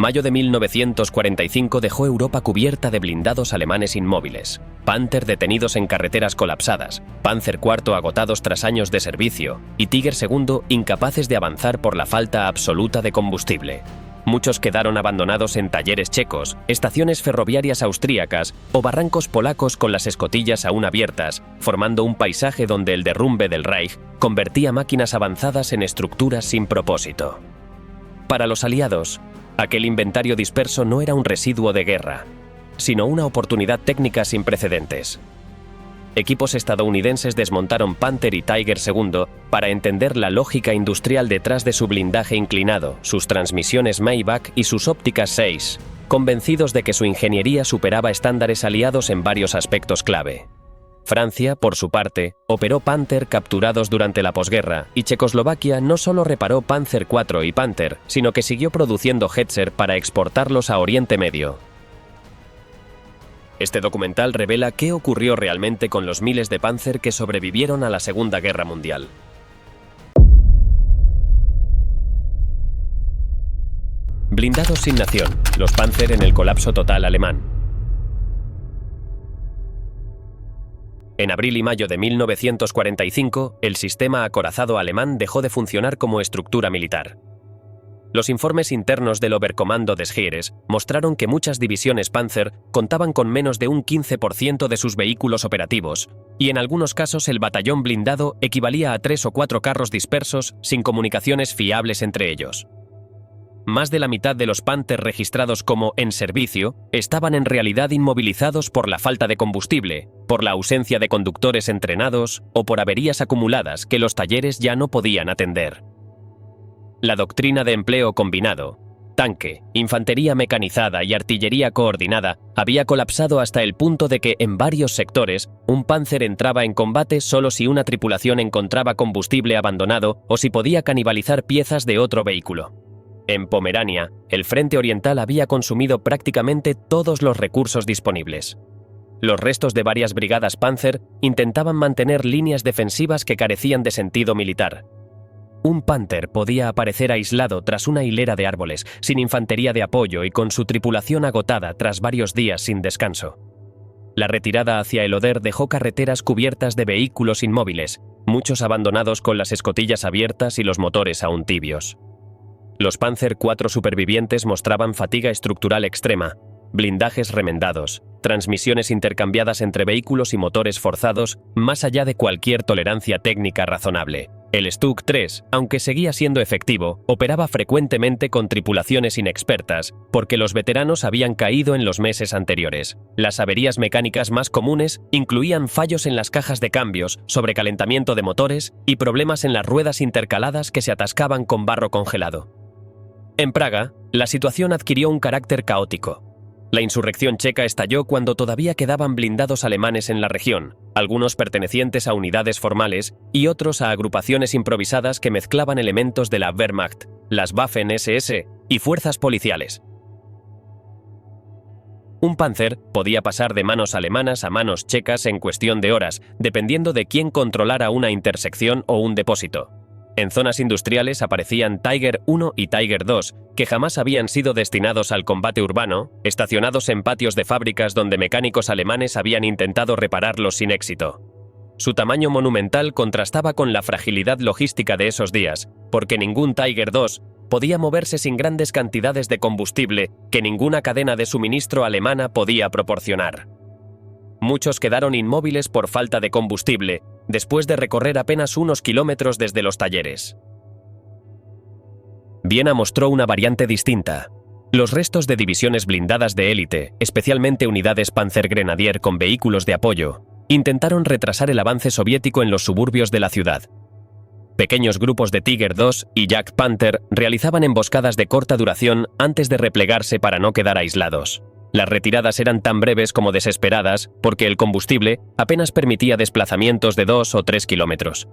Mayo de 1945 dejó Europa cubierta de blindados alemanes inmóviles, Panther detenidos en carreteras colapsadas, Panzer IV agotados tras años de servicio y Tiger II incapaces de avanzar por la falta absoluta de combustible. Muchos quedaron abandonados en talleres checos, estaciones ferroviarias austríacas o barrancos polacos con las escotillas aún abiertas, formando un paisaje donde el derrumbe del Reich convertía máquinas avanzadas en estructuras sin propósito. Para los aliados, aquel inventario disperso no era un residuo de guerra, sino una oportunidad técnica sin precedentes. Equipos estadounidenses desmontaron Panther y Tiger II para entender la lógica industrial detrás de su blindaje inclinado, sus transmisiones Maybach y sus ópticas 6, convencidos de que su ingeniería superaba estándares aliados en varios aspectos clave. Francia, por su parte, operó Panther capturados durante la posguerra y Checoslovaquia no solo reparó Panzer IV y Panther, sino que siguió produciendo Hetzer para exportarlos a Oriente Medio. Este documental revela qué ocurrió realmente con los miles de Panzer que sobrevivieron a la Segunda Guerra Mundial. Blindados sin nación, los Panzer en el colapso total alemán. En abril y mayo de 1945, el sistema acorazado alemán dejó de funcionar como estructura militar. Los informes internos del Oberkommando des Heeres mostraron que muchas divisiones Panzer contaban con menos de un 15% de sus vehículos operativos, y en algunos casos el batallón blindado equivalía a 3 o 4 carros dispersos sin comunicaciones fiables entre ellos. Más de la mitad de los Panther registrados como en servicio estaban en realidad inmovilizados por la falta de combustible, por la ausencia de conductores entrenados o por averías acumuladas que los talleres ya no podían atender. La doctrina de empleo combinado, tanque, infantería mecanizada y artillería coordinada, había colapsado hasta el punto de que en varios sectores, un Panzer entraba en combate solo si una tripulación encontraba combustible abandonado o si podía canibalizar piezas de otro vehículo. En Pomerania, el frente oriental había consumido prácticamente todos los recursos disponibles. Los restos de varias brigadas Panzer intentaban mantener líneas defensivas que carecían de sentido militar. Un Panther podía aparecer aislado tras una hilera de árboles, sin infantería de apoyo y con su tripulación agotada tras varios días sin descanso. La retirada hacia el Oder dejó carreteras cubiertas de vehículos inmóviles, muchos abandonados con las escotillas abiertas y los motores aún tibios. Los Panzer IV supervivientes mostraban fatiga estructural extrema, blindajes remendados, transmisiones intercambiadas entre vehículos y motores forzados, más allá de cualquier tolerancia técnica razonable. El Stuck 3, aunque seguía siendo efectivo, operaba frecuentemente con tripulaciones inexpertas, porque los veteranos habían caído en los meses anteriores. Las averías mecánicas más comunes incluían fallos en las cajas de cambios, sobrecalentamiento de motores y problemas en las ruedas intercaladas que se atascaban con barro congelado. En Praga, la situación adquirió un carácter caótico. La insurrección checa estalló cuando todavía quedaban blindados alemanes en la región, algunos pertenecientes a unidades formales y otros a agrupaciones improvisadas que mezclaban elementos de la Wehrmacht, las Waffen-SS y fuerzas policiales. Un Panzer podía pasar de manos alemanas a manos checas en cuestión de horas, dependiendo de quién controlara una intersección o un depósito. En zonas industriales aparecían Tiger I y Tiger II, que jamás habían sido destinados al combate urbano, estacionados en patios de fábricas donde mecánicos alemanes habían intentado repararlos sin éxito. Su tamaño monumental contrastaba con la fragilidad logística de esos días, porque ningún Tiger II podía moverse sin grandes cantidades de combustible que ninguna cadena de suministro alemana podía proporcionar. Muchos quedaron inmóviles por falta de combustible, después de recorrer apenas unos kilómetros desde los talleres. Viena mostró una variante distinta. Los restos de divisiones blindadas de élite, especialmente unidades Panzergrenadier con vehículos de apoyo, intentaron retrasar el avance soviético en los suburbios de la ciudad. Pequeños grupos de Tiger II y Jack Panther realizaban emboscadas de corta duración antes de replegarse para no quedar aislados. Las retiradas eran tan breves como desesperadas porque el combustible apenas permitía desplazamientos de 2 o 3 kilómetros.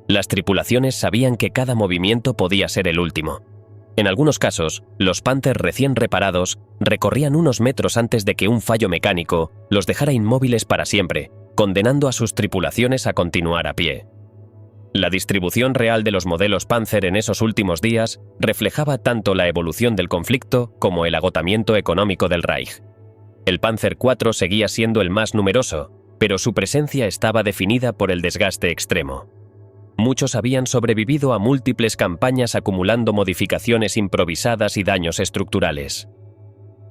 Las tripulaciones sabían que cada movimiento podía ser el último. En algunos casos, los Panther recién reparados recorrían unos metros antes de que un fallo mecánico los dejara inmóviles para siempre, condenando a sus tripulaciones a continuar a pie. La distribución real de los modelos Panzer en esos últimos días reflejaba tanto la evolución del conflicto como el agotamiento económico del Reich. El Panzer IV seguía siendo el más numeroso, pero su presencia estaba definida por el desgaste extremo. Muchos habían sobrevivido a múltiples campañas acumulando modificaciones improvisadas y daños estructurales.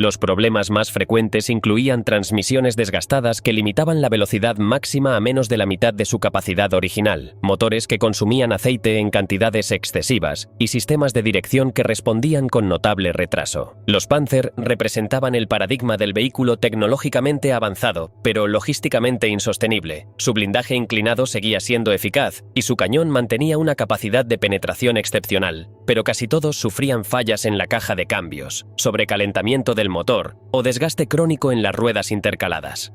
Los problemas más frecuentes incluían transmisiones desgastadas que limitaban la velocidad máxima a menos de la mitad de su capacidad original, motores que consumían aceite en cantidades excesivas y sistemas de dirección que respondían con notable retraso. Los Panzer representaban el paradigma del vehículo tecnológicamente avanzado, pero logísticamente insostenible. Su blindaje inclinado seguía siendo eficaz y su cañón mantenía una capacidad de penetración excepcional, pero casi todos sufrían fallas en la caja de cambios, sobrecalentamiento del motor o desgaste crónico en las ruedas intercaladas.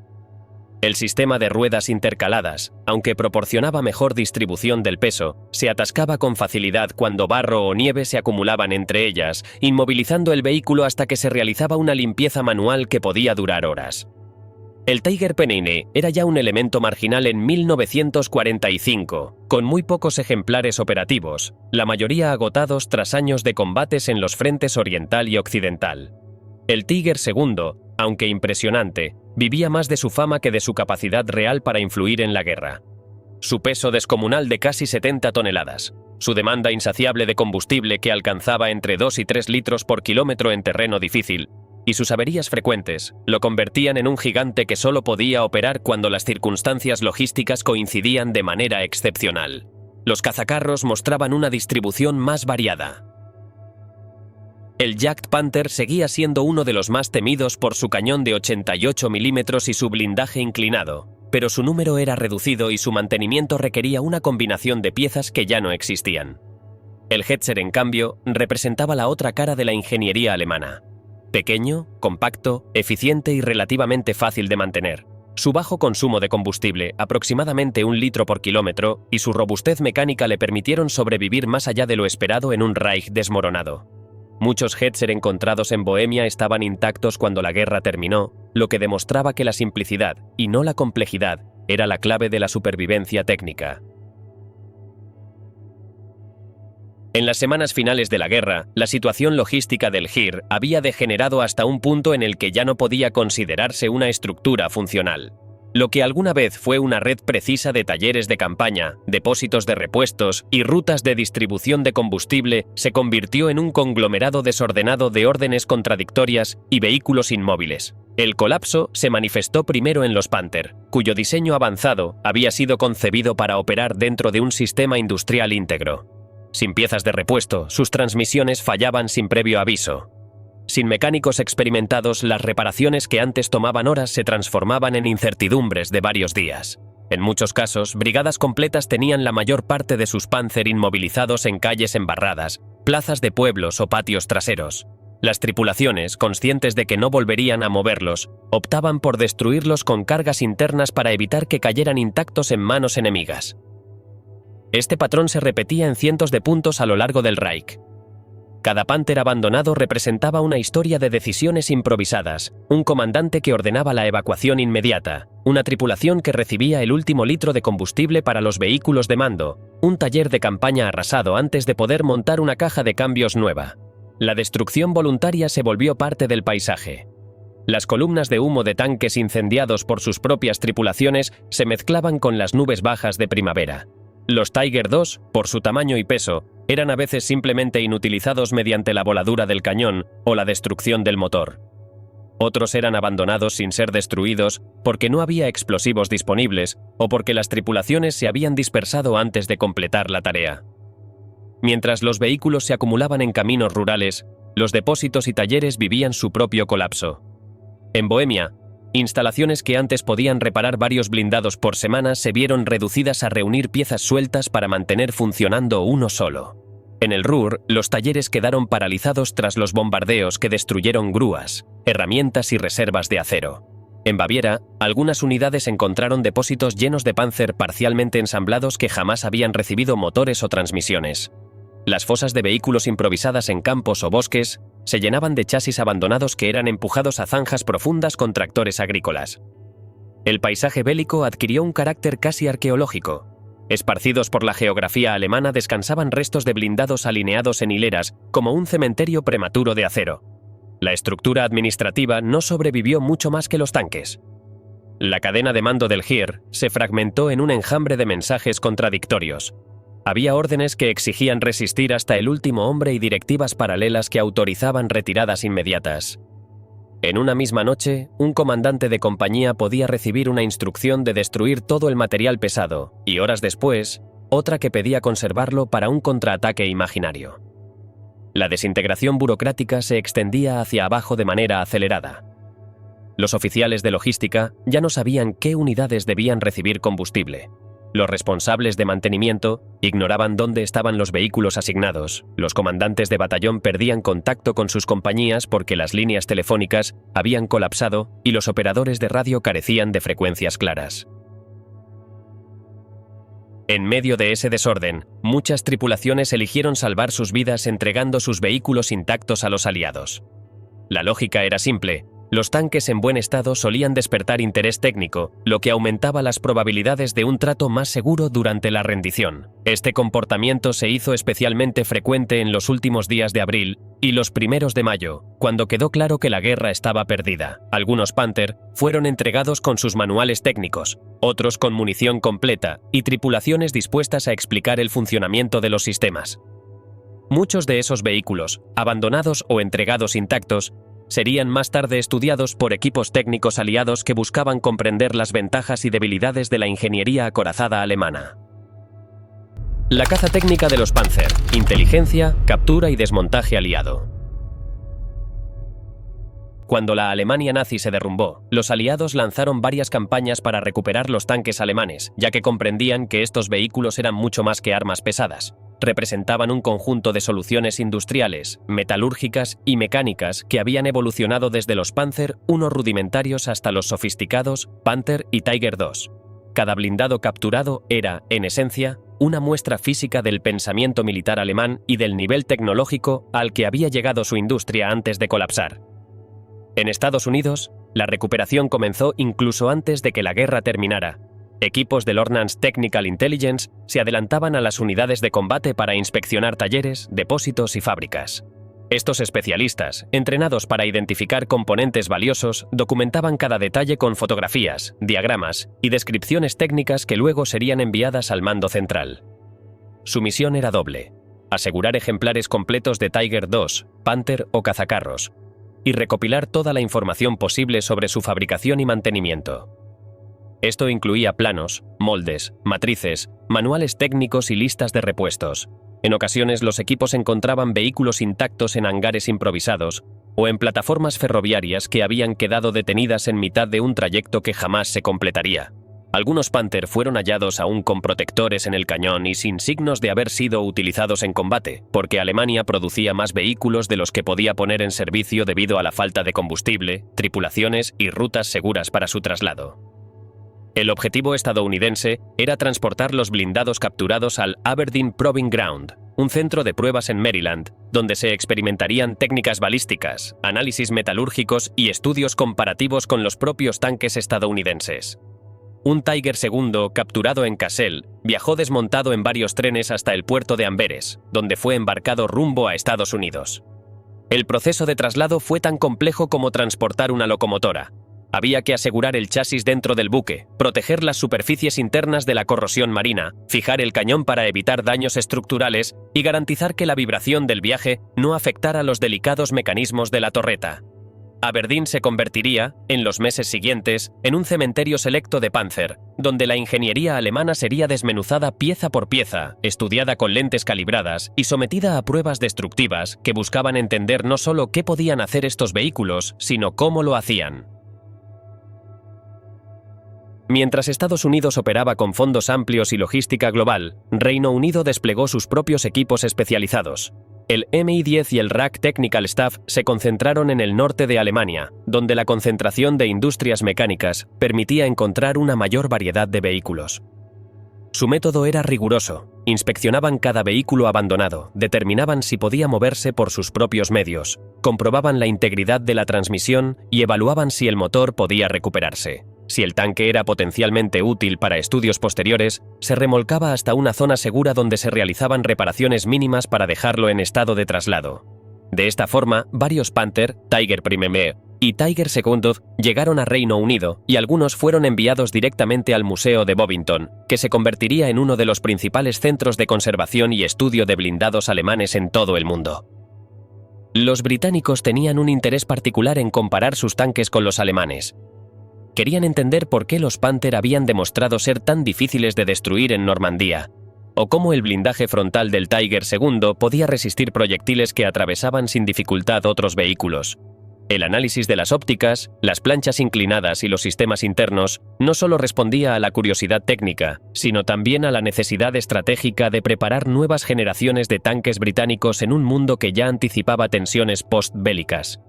El sistema de ruedas intercaladas, aunque proporcionaba mejor distribución del peso, se atascaba con facilidad cuando barro o nieve se acumulaban entre ellas, inmovilizando el vehículo hasta que se realizaba una limpieza manual que podía durar horas. El Tiger Pennine era ya un elemento marginal en 1945, con muy pocos ejemplares operativos, la mayoría agotados tras años de combates en los frentes oriental y occidental. El Tiger II, aunque impresionante, vivía más de su fama que de su capacidad real para influir en la guerra. Su peso descomunal de casi 70 toneladas, su demanda insaciable de combustible que alcanzaba entre 2 y 3 litros por kilómetro en terreno difícil, y sus averías frecuentes lo convertían en un gigante que solo podía operar cuando las circunstancias logísticas coincidían de manera excepcional. Los cazacarros mostraban una distribución más variada. El Jagd Panther seguía siendo uno de los más temidos por su cañón de 88 milímetros y su blindaje inclinado, pero su número era reducido y su mantenimiento requería una combinación de piezas que ya no existían. El Hetzer, en cambio, representaba la otra cara de la ingeniería alemana. Pequeño, compacto, eficiente y relativamente fácil de mantener. Su bajo consumo de combustible, aproximadamente 1 litro por kilómetro, y su robustez mecánica le permitieron sobrevivir más allá de lo esperado en un Reich desmoronado. Muchos Hetzer encontrados en Bohemia estaban intactos cuando la guerra terminó, lo que demostraba que la simplicidad, y no la complejidad, era la clave de la supervivencia técnica. En las semanas finales de la guerra, la situación logística del Heer había degenerado hasta un punto en el que ya no podía considerarse una estructura funcional. Lo que alguna vez fue una red precisa de talleres de campaña, depósitos de repuestos y rutas de distribución de combustible se convirtió en un conglomerado desordenado de órdenes contradictorias y vehículos inmóviles. El colapso se manifestó primero en los Panther, cuyo diseño avanzado había sido concebido para operar dentro de un sistema industrial íntegro. Sin piezas de repuesto, sus transmisiones fallaban sin previo aviso. Sin mecánicos experimentados, las reparaciones que antes tomaban horas se transformaban en incertidumbres de varios días. En muchos casos, brigadas completas tenían la mayor parte de sus Panzer inmovilizados en calles embarradas, plazas de pueblos o patios traseros. Las tripulaciones, conscientes de que no volverían a moverlos, optaban por destruirlos con cargas internas para evitar que cayeran intactos en manos enemigas. Este patrón se repetía en cientos de puntos a lo largo del Reich. Cada Panther abandonado representaba una historia de decisiones improvisadas, un comandante que ordenaba la evacuación inmediata, una tripulación que recibía el último litro de combustible para los vehículos de mando, un taller de campaña arrasado antes de poder montar una caja de cambios nueva. La destrucción voluntaria se volvió parte del paisaje. Las columnas de humo de tanques incendiados por sus propias tripulaciones se mezclaban con las nubes bajas de primavera. Los Tiger II, por su tamaño y peso, eran a veces simplemente inutilizados mediante la voladura del cañón o la destrucción del motor. Otros eran abandonados sin ser destruidos porque no había explosivos disponibles o porque las tripulaciones se habían dispersado antes de completar la tarea. Mientras los vehículos se acumulaban en caminos rurales, los depósitos y talleres vivían su propio colapso. En Bohemia, instalaciones que antes podían reparar varios blindados por semana se vieron reducidas a reunir piezas sueltas para mantener funcionando uno solo. En el Ruhr, los talleres quedaron paralizados tras los bombardeos que destruyeron grúas, herramientas y reservas de acero. En Baviera, algunas unidades encontraron depósitos llenos de Panzer parcialmente ensamblados que jamás habían recibido motores o transmisiones. Las fosas de vehículos improvisadas en campos o bosques se llenaban de chasis abandonados que eran empujados a zanjas profundas con tractores agrícolas. El paisaje bélico adquirió un carácter casi arqueológico. Esparcidos por la geografía alemana descansaban restos de blindados alineados en hileras, como un cementerio prematuro de acero. La estructura administrativa no sobrevivió mucho más que los tanques. La cadena de mando del Heer se fragmentó en un enjambre de mensajes contradictorios. Había órdenes que exigían resistir hasta el último hombre y directivas paralelas que autorizaban retiradas inmediatas. En una misma noche, un comandante de compañía podía recibir una instrucción de destruir todo el material pesado, y horas después, otra que pedía conservarlo para un contraataque imaginario. La desintegración burocrática se extendía hacia abajo de manera acelerada. Los oficiales de logística ya no sabían qué unidades debían recibir combustible. Los responsables de mantenimiento ignoraban dónde estaban los vehículos asignados. Los comandantes de batallón perdían contacto con sus compañías porque las líneas telefónicas habían colapsado y los operadores de radio carecían de frecuencias claras. En medio de ese desorden, muchas tripulaciones eligieron salvar sus vidas entregando sus vehículos intactos a los aliados. La lógica era simple. Los tanques en buen estado solían despertar interés técnico, lo que aumentaba las probabilidades de un trato más seguro durante la rendición. Este comportamiento se hizo especialmente frecuente en los últimos días de abril y los primeros de mayo, cuando quedó claro que la guerra estaba perdida. Algunos Panther fueron entregados con sus manuales técnicos, otros con munición completa y tripulaciones dispuestas a explicar el funcionamiento de los sistemas. Muchos de esos vehículos, abandonados o entregados intactos, serían más tarde estudiados por equipos técnicos aliados que buscaban comprender las ventajas y debilidades de la ingeniería acorazada alemana. La caza técnica de los Panzer: inteligencia, captura y desmontaje aliado. Cuando la Alemania nazi se derrumbó, los aliados lanzaron varias campañas para recuperar los tanques alemanes, ya que comprendían que estos vehículos eran mucho más que armas pesadas. Representaban un conjunto de soluciones industriales, metalúrgicas y mecánicas que habían evolucionado desde los Panzer I rudimentarios hasta los sofisticados Panther y Tiger II. Cada blindado capturado era, en esencia, una muestra física del pensamiento militar alemán y del nivel tecnológico al que había llegado su industria antes de colapsar. En Estados Unidos, la recuperación comenzó incluso antes de que la guerra terminara. Equipos del Ordnance Technical Intelligence se adelantaban a las unidades de combate para inspeccionar talleres, depósitos y fábricas. Estos especialistas, entrenados para identificar componentes valiosos, documentaban cada detalle con fotografías, diagramas y descripciones técnicas que luego serían enviadas al mando central. Su misión era doble: asegurar ejemplares completos de Tiger II, Panther o cazacarros, y recopilar toda la información posible sobre su fabricación y mantenimiento. Esto incluía planos, moldes, matrices, manuales técnicos y listas de repuestos. En ocasiones los equipos encontraban vehículos intactos en hangares improvisados o en plataformas ferroviarias que habían quedado detenidas en mitad de un trayecto que jamás se completaría. Algunos Panther fueron hallados aún con protectores en el cañón y sin signos de haber sido utilizados en combate, porque Alemania producía más vehículos de los que podía poner en servicio debido a la falta de combustible, tripulaciones y rutas seguras para su traslado. El objetivo estadounidense era transportar los blindados capturados al Aberdeen Proving Ground, un centro de pruebas en Maryland, donde se experimentarían técnicas balísticas, análisis metalúrgicos y estudios comparativos con los propios tanques estadounidenses. Un Tiger II capturado en Cassel viajó desmontado en varios trenes hasta el puerto de Amberes, donde fue embarcado rumbo a Estados Unidos. El proceso de traslado fue tan complejo como transportar una locomotora. Había que asegurar el chasis dentro del buque, proteger las superficies internas de la corrosión marina, fijar el cañón para evitar daños estructurales y garantizar que la vibración del viaje no afectara los delicados mecanismos de la torreta. Aberdeen se convertiría, en los meses siguientes, en un cementerio selecto de Panzer, donde la ingeniería alemana sería desmenuzada pieza por pieza, estudiada con lentes calibradas y sometida a pruebas destructivas que buscaban entender no solo qué podían hacer estos vehículos, sino cómo lo hacían. Mientras Estados Unidos operaba con fondos amplios y logística global, Reino Unido desplegó sus propios equipos especializados. El Mi-10 y el RAK Technical Staff se concentraron en el norte de Alemania, donde la concentración de industrias mecánicas permitía encontrar una mayor variedad de vehículos. Su método era riguroso: inspeccionaban cada vehículo abandonado, determinaban si podía moverse por sus propios medios, comprobaban la integridad de la transmisión y evaluaban si el motor podía recuperarse. Si el tanque era potencialmente útil para estudios posteriores, se remolcaba hasta una zona segura donde se realizaban reparaciones mínimas para dejarlo en estado de traslado. De esta forma, varios Panther, Tiger I y Tiger II llegaron a Reino Unido y algunos fueron enviados directamente al Museo de Bovington, que se convertiría en uno de los principales centros de conservación y estudio de blindados alemanes en todo el mundo. Los británicos tenían un interés particular en comparar sus tanques con los alemanes. Querían entender por qué los Panther habían demostrado ser tan difíciles de destruir en Normandía, o cómo el blindaje frontal del Tiger II podía resistir proyectiles que atravesaban sin dificultad otros vehículos. El análisis de las ópticas, las planchas inclinadas y los sistemas internos no solo respondía a la curiosidad técnica, sino también a la necesidad estratégica de preparar nuevas generaciones de tanques británicos en un mundo que ya anticipaba tensiones post-bélicas.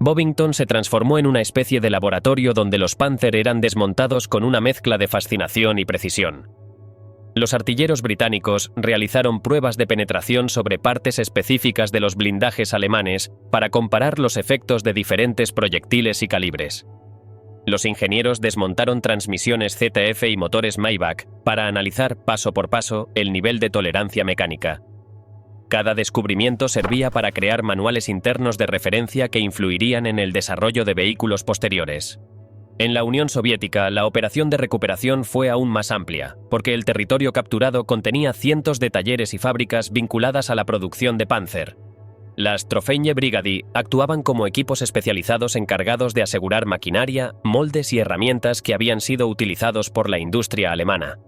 Bovington se transformó en una especie de laboratorio donde los Panther eran desmontados con una mezcla de fascinación y precisión. Los artilleros británicos realizaron pruebas de penetración sobre partes específicas de los blindajes alemanes para comparar los efectos de diferentes proyectiles y calibres. Los ingenieros desmontaron transmisiones ZF y motores Maybach para analizar paso por paso el nivel de tolerancia mecánica. Cada descubrimiento servía para crear manuales internos de referencia que influirían en el desarrollo de vehículos posteriores. En la Unión Soviética, la operación de recuperación fue aún más amplia, porque el territorio capturado contenía cientos de talleres y fábricas vinculadas a la producción de Panzer. Las Trofeie Brigady actuaban como equipos especializados encargados de asegurar maquinaria, moldes y herramientas que habían sido utilizados por la industria alemana.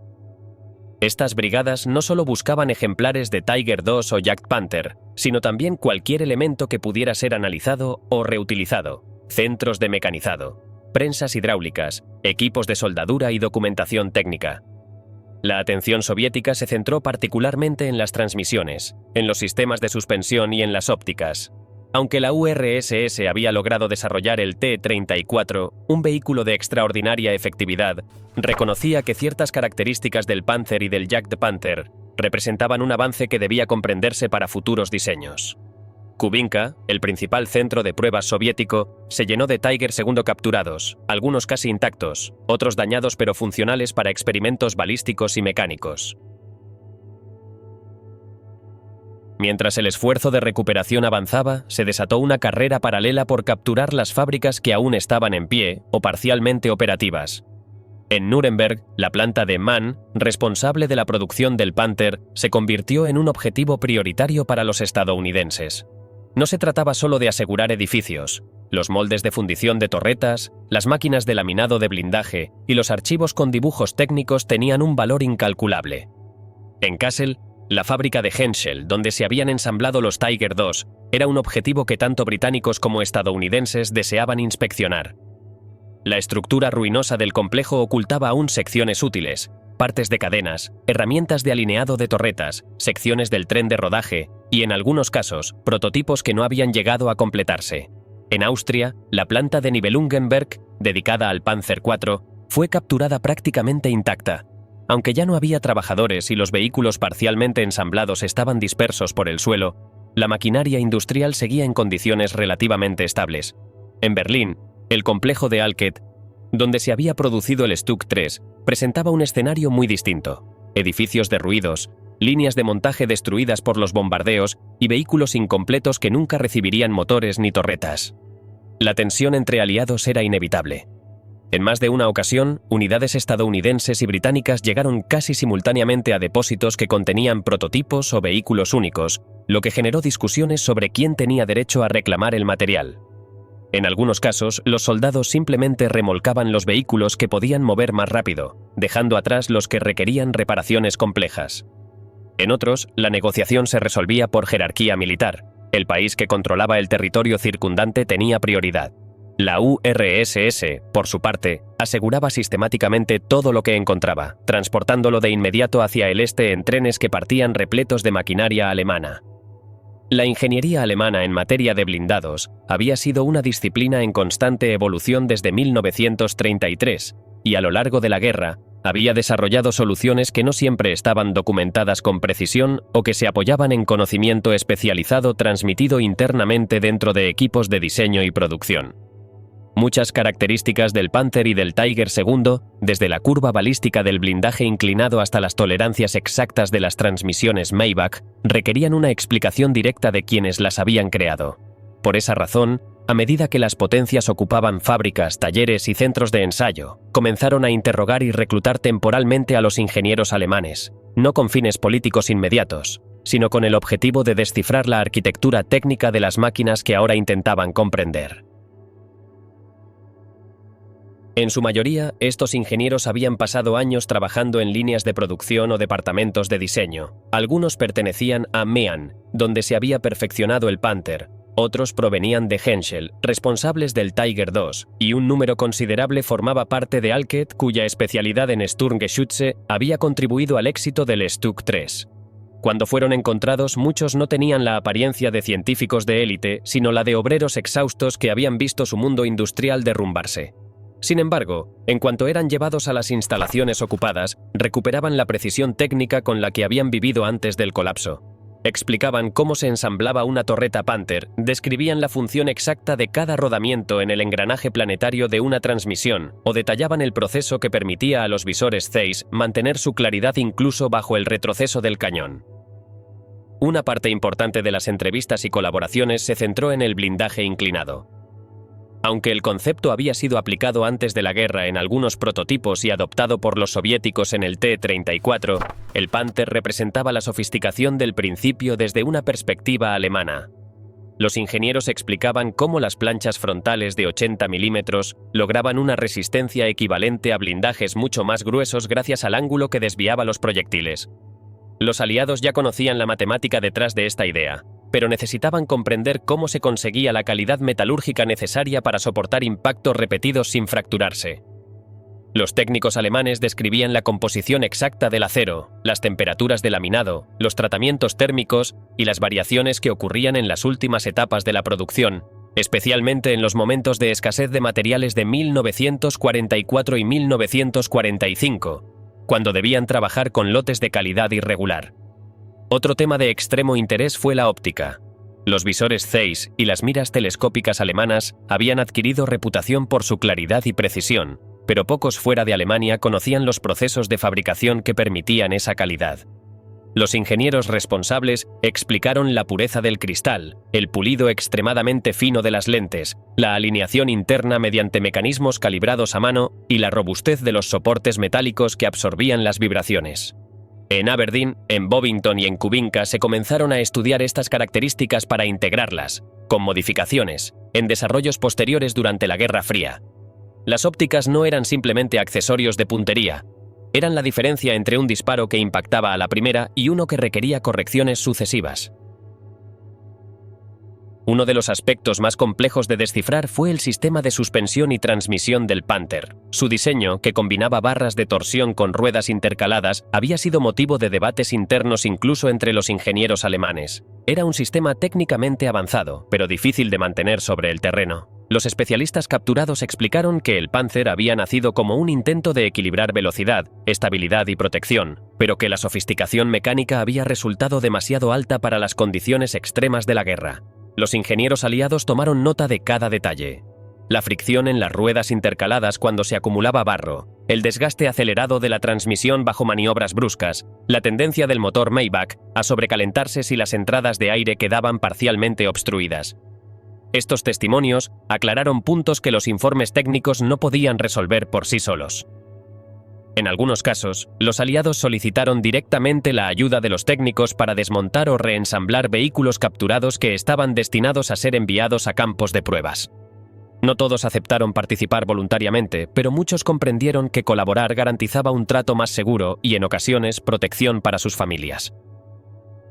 Estas brigadas no solo buscaban ejemplares de Tiger II o Jagd Panther, sino también cualquier elemento que pudiera ser analizado o reutilizado: centros de mecanizado, prensas hidráulicas, equipos de soldadura y documentación técnica. La atención soviética se centró particularmente en las transmisiones, en los sistemas de suspensión y en las ópticas. Aunque la URSS había logrado desarrollar el T-34, un vehículo de extraordinaria efectividad, reconocía que ciertas características del Panzer y del Jagd Panther representaban un avance que debía comprenderse para futuros diseños. Kubinka, el principal centro de pruebas soviético, se llenó de Tiger II capturados, algunos casi intactos, otros dañados pero funcionales para experimentos balísticos y mecánicos. Mientras el esfuerzo de recuperación avanzaba, se desató una carrera paralela por capturar las fábricas que aún estaban en pie o parcialmente operativas. En Nuremberg, la planta de MAN, responsable de la producción del Panther, se convirtió en un objetivo prioritario para los estadounidenses. No se trataba solo de asegurar edificios. Los moldes de fundición de torretas, las máquinas de laminado de blindaje y los archivos con dibujos técnicos tenían un valor incalculable. En Kassel, la fábrica de Henschel, donde se habían ensamblado los Tiger II, era un objetivo que tanto británicos como estadounidenses deseaban inspeccionar. La estructura ruinosa del complejo ocultaba aún secciones útiles, partes de cadenas, herramientas de alineado de torretas, secciones del tren de rodaje y, en algunos casos, prototipos que no habían llegado a completarse. En Austria, la planta de Nibelungenberg, dedicada al Panzer IV, fue capturada prácticamente intacta. Aunque ya no había trabajadores y los vehículos parcialmente ensamblados estaban dispersos por el suelo, la maquinaria industrial seguía en condiciones relativamente estables. En Berlín, el complejo de Alket, donde se había producido el Stuck 3, presentaba un escenario muy distinto: edificios derruidos, líneas de montaje destruidas por los bombardeos y vehículos incompletos que nunca recibirían motores ni torretas. La tensión entre aliados era inevitable. En más de una ocasión, unidades estadounidenses y británicas llegaron casi simultáneamente a depósitos que contenían prototipos o vehículos únicos, lo que generó discusiones sobre quién tenía derecho a reclamar el material. En algunos casos, los soldados simplemente remolcaban los vehículos que podían mover más rápido, dejando atrás los que requerían reparaciones complejas. En otros, la negociación se resolvía por jerarquía militar. El país que controlaba el territorio circundante tenía prioridad. La URSS, por su parte, aseguraba sistemáticamente todo lo que encontraba, transportándolo de inmediato hacia el este en trenes que partían repletos de maquinaria alemana. La ingeniería alemana en materia de blindados había sido una disciplina en constante evolución desde 1933, y a lo largo de la guerra había desarrollado soluciones que no siempre estaban documentadas con precisión o que se apoyaban en conocimiento especializado transmitido internamente dentro de equipos de diseño y producción. Muchas características del Panther y del Tiger II, desde la curva balística del blindaje inclinado hasta las tolerancias exactas de las transmisiones Maybach, requerían una explicación directa de quienes las habían creado. Por esa razón, a medida que las potencias ocupaban fábricas, talleres y centros de ensayo, comenzaron a interrogar y reclutar temporalmente a los ingenieros alemanes, no con fines políticos inmediatos, sino con el objetivo de descifrar la arquitectura técnica de las máquinas que ahora intentaban comprender. En su mayoría, estos ingenieros habían pasado años trabajando en líneas de producción o departamentos de diseño. Algunos pertenecían a MEAN, donde se había perfeccionado el Panther. Otros provenían de Henschel, responsables del Tiger II, y un número considerable formaba parte de Alket, cuya especialidad en Sturmgeschütze había contribuido al éxito del Stuck 3. Cuando fueron encontrados, muchos no tenían la apariencia de científicos de élite, sino la de obreros exhaustos que habían visto su mundo industrial derrumbarse. Sin embargo, en cuanto eran llevados a las instalaciones ocupadas, recuperaban la precisión técnica con la que habían vivido antes del colapso. Explicaban cómo se ensamblaba una torreta Panther, describían la función exacta de cada rodamiento en el engranaje planetario de una transmisión, o detallaban el proceso que permitía a los visores Zeiss mantener su claridad incluso bajo el retroceso del cañón. Una parte importante de las entrevistas y colaboraciones se centró en el blindaje inclinado. Aunque el concepto había sido aplicado antes de la guerra en algunos prototipos y adoptado por los soviéticos en el T-34, el Panther representaba la sofisticación del principio desde una perspectiva alemana. Los ingenieros explicaban cómo las planchas frontales de 80 milímetros lograban una resistencia equivalente a blindajes mucho más gruesos gracias al ángulo que desviaba los proyectiles. Los aliados ya conocían la matemática detrás de esta idea, pero necesitaban comprender cómo se conseguía la calidad metalúrgica necesaria para soportar impactos repetidos sin fracturarse. Los técnicos alemanes describían la composición exacta del acero, las temperaturas de laminado, los tratamientos térmicos y las variaciones que ocurrían en las últimas etapas de la producción, especialmente en los momentos de escasez de materiales de 1944 y 1945, cuando debían trabajar con lotes de calidad irregular. Otro tema de extremo interés fue la óptica. Los visores Zeiss y las miras telescópicas alemanas habían adquirido reputación por su claridad y precisión, pero pocos fuera de Alemania conocían los procesos de fabricación que permitían esa calidad. Los ingenieros responsables explicaron la pureza del cristal, el pulido extremadamente fino de las lentes, la alineación interna mediante mecanismos calibrados a mano y la robustez de los soportes metálicos que absorbían las vibraciones. En Aberdeen, en Bovington y en Kubinka se comenzaron a estudiar estas características para integrarlas, con modificaciones, en desarrollos posteriores durante la Guerra Fría. Las ópticas no eran simplemente accesorios de puntería, eran la diferencia entre un disparo que impactaba a la primera y uno que requería correcciones sucesivas. Uno de los aspectos más complejos de descifrar fue el sistema de suspensión y transmisión del Panther. Su diseño, que combinaba barras de torsión con ruedas intercaladas, había sido motivo de debates internos incluso entre los ingenieros alemanes. Era un sistema técnicamente avanzado, pero difícil de mantener sobre el terreno. Los especialistas capturados explicaron que el Panther había nacido como un intento de equilibrar velocidad, estabilidad y protección, pero que la sofisticación mecánica había resultado demasiado alta para las condiciones extremas de la guerra. Los ingenieros aliados tomaron nota de cada detalle. La fricción en las ruedas intercaladas cuando se acumulaba barro, el desgaste acelerado de la transmisión bajo maniobras bruscas, la tendencia del motor Maybach a sobrecalentarse si las entradas de aire quedaban parcialmente obstruidas. Estos testimonios aclararon puntos que los informes técnicos no podían resolver por sí solos. En algunos casos, los aliados solicitaron directamente la ayuda de los técnicos para desmontar o reensamblar vehículos capturados que estaban destinados a ser enviados a campos de pruebas. No todos aceptaron participar voluntariamente, pero muchos comprendieron que colaborar garantizaba un trato más seguro y, en ocasiones, protección para sus familias.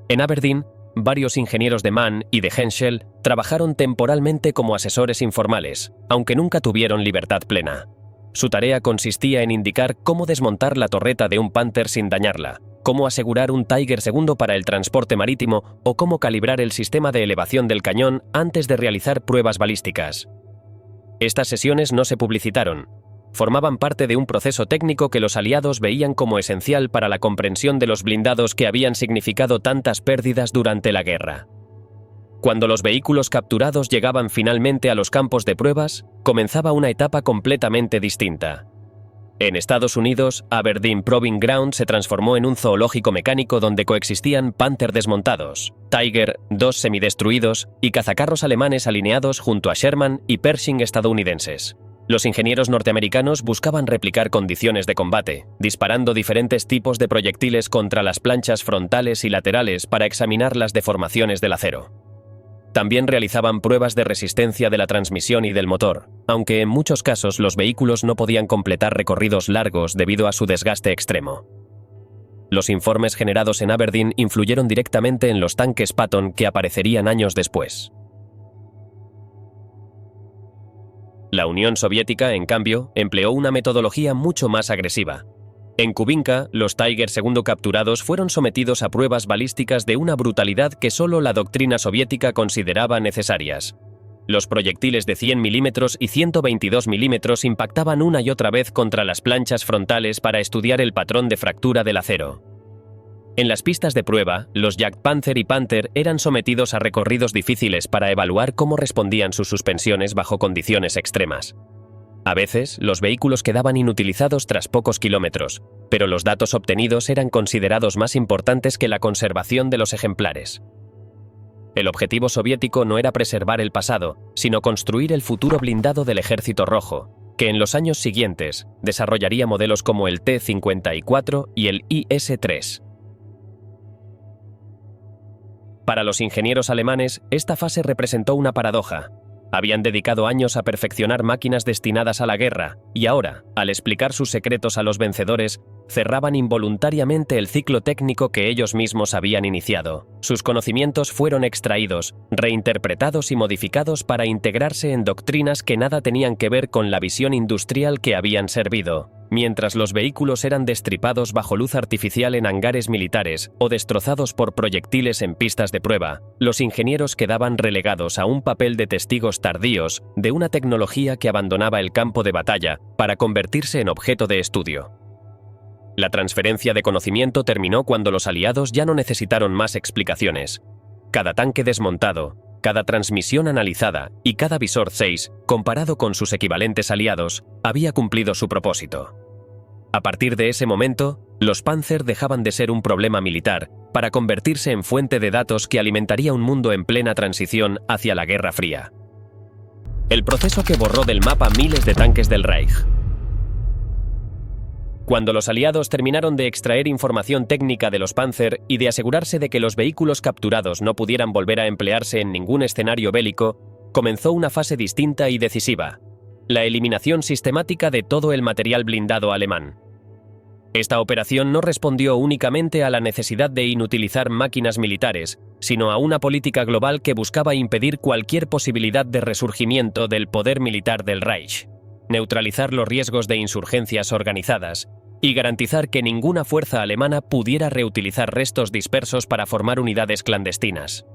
En Aberdeen, varios ingenieros de MAN y de Henschel trabajaron temporalmente como asesores informales, aunque nunca tuvieron libertad plena. Su tarea consistía en indicar cómo desmontar la torreta de un Panther sin dañarla, cómo asegurar un Tiger II para el transporte marítimo o cómo calibrar el sistema de elevación del cañón antes de realizar pruebas balísticas. Estas sesiones no se publicitaron. Formaban parte de un proceso técnico que los aliados veían como esencial para la comprensión de los blindados que habían significado tantas pérdidas durante la guerra. Cuando los vehículos capturados llegaban finalmente a los campos de pruebas, comenzaba una etapa completamente distinta. En Estados Unidos, Aberdeen Proving Ground se transformó en un zoológico mecánico donde coexistían Panther desmontados, Tiger, 2 semidestruidos y cazacarros alemanes alineados junto a Sherman y Pershing estadounidenses. Los ingenieros norteamericanos buscaban replicar condiciones de combate, disparando diferentes tipos de proyectiles contra las planchas frontales y laterales para examinar las deformaciones del acero. También realizaban pruebas de resistencia de la transmisión y del motor, aunque en muchos casos los vehículos no podían completar recorridos largos debido a su desgaste extremo. Los informes generados en Aberdeen influyeron directamente en los tanques Patton que aparecerían años después. La Unión Soviética, en cambio, empleó una metodología mucho más agresiva. En Kubinka, los Tiger segundo capturados fueron sometidos a pruebas balísticas de una brutalidad que solo la doctrina soviética consideraba necesarias. Los proyectiles de 100 milímetros y 122 milímetros impactaban una y otra vez contra las planchas frontales para estudiar el patrón de fractura del acero. En las pistas de prueba, los Jagdpanzer y Panther eran sometidos a recorridos difíciles para evaluar cómo respondían sus suspensiones bajo condiciones extremas. A veces, los vehículos quedaban inutilizados tras pocos kilómetros, pero los datos obtenidos eran considerados más importantes que la conservación de los ejemplares. El objetivo soviético no era preservar el pasado, sino construir el futuro blindado del Ejército Rojo, que en los años siguientes desarrollaría modelos como el T-54 y el IS-3. Para los ingenieros alemanes, esta fase representó una paradoja. Habían dedicado años a perfeccionar máquinas destinadas a la guerra, y ahora, al explicar sus secretos a los vencedores, cerraban involuntariamente el ciclo técnico que ellos mismos habían iniciado. Sus conocimientos fueron extraídos, reinterpretados y modificados para integrarse en doctrinas que nada tenían que ver con la visión industrial que habían servido. Mientras los vehículos eran destripados bajo luz artificial en hangares militares o destrozados por proyectiles en pistas de prueba, los ingenieros quedaban relegados a un papel de testigos tardíos de una tecnología que abandonaba el campo de batalla para convertirse en objeto de estudio. La transferencia de conocimiento terminó cuando los aliados ya no necesitaron más explicaciones. Cada tanque desmontado, cada transmisión analizada y cada visor 6, comparado con sus equivalentes aliados, había cumplido su propósito. A partir de ese momento, los Panzer dejaban de ser un problema militar para convertirse en fuente de datos que alimentaría un mundo en plena transición hacia la Guerra Fría. El proceso que borró del mapa miles de tanques del Reich. Cuando los aliados terminaron de extraer información técnica de los Panzer y de asegurarse de que los vehículos capturados no pudieran volver a emplearse en ningún escenario bélico, comenzó una fase distinta y decisiva: la eliminación sistemática de todo el material blindado alemán. Esta operación no respondió únicamente a la necesidad de inutilizar máquinas militares, sino a una política global que buscaba impedir cualquier posibilidad de resurgimiento del poder militar del Reich, neutralizar los riesgos de insurgencias organizadas y garantizar que ninguna fuerza alemana pudiera reutilizar restos dispersos para formar unidades clandestinas.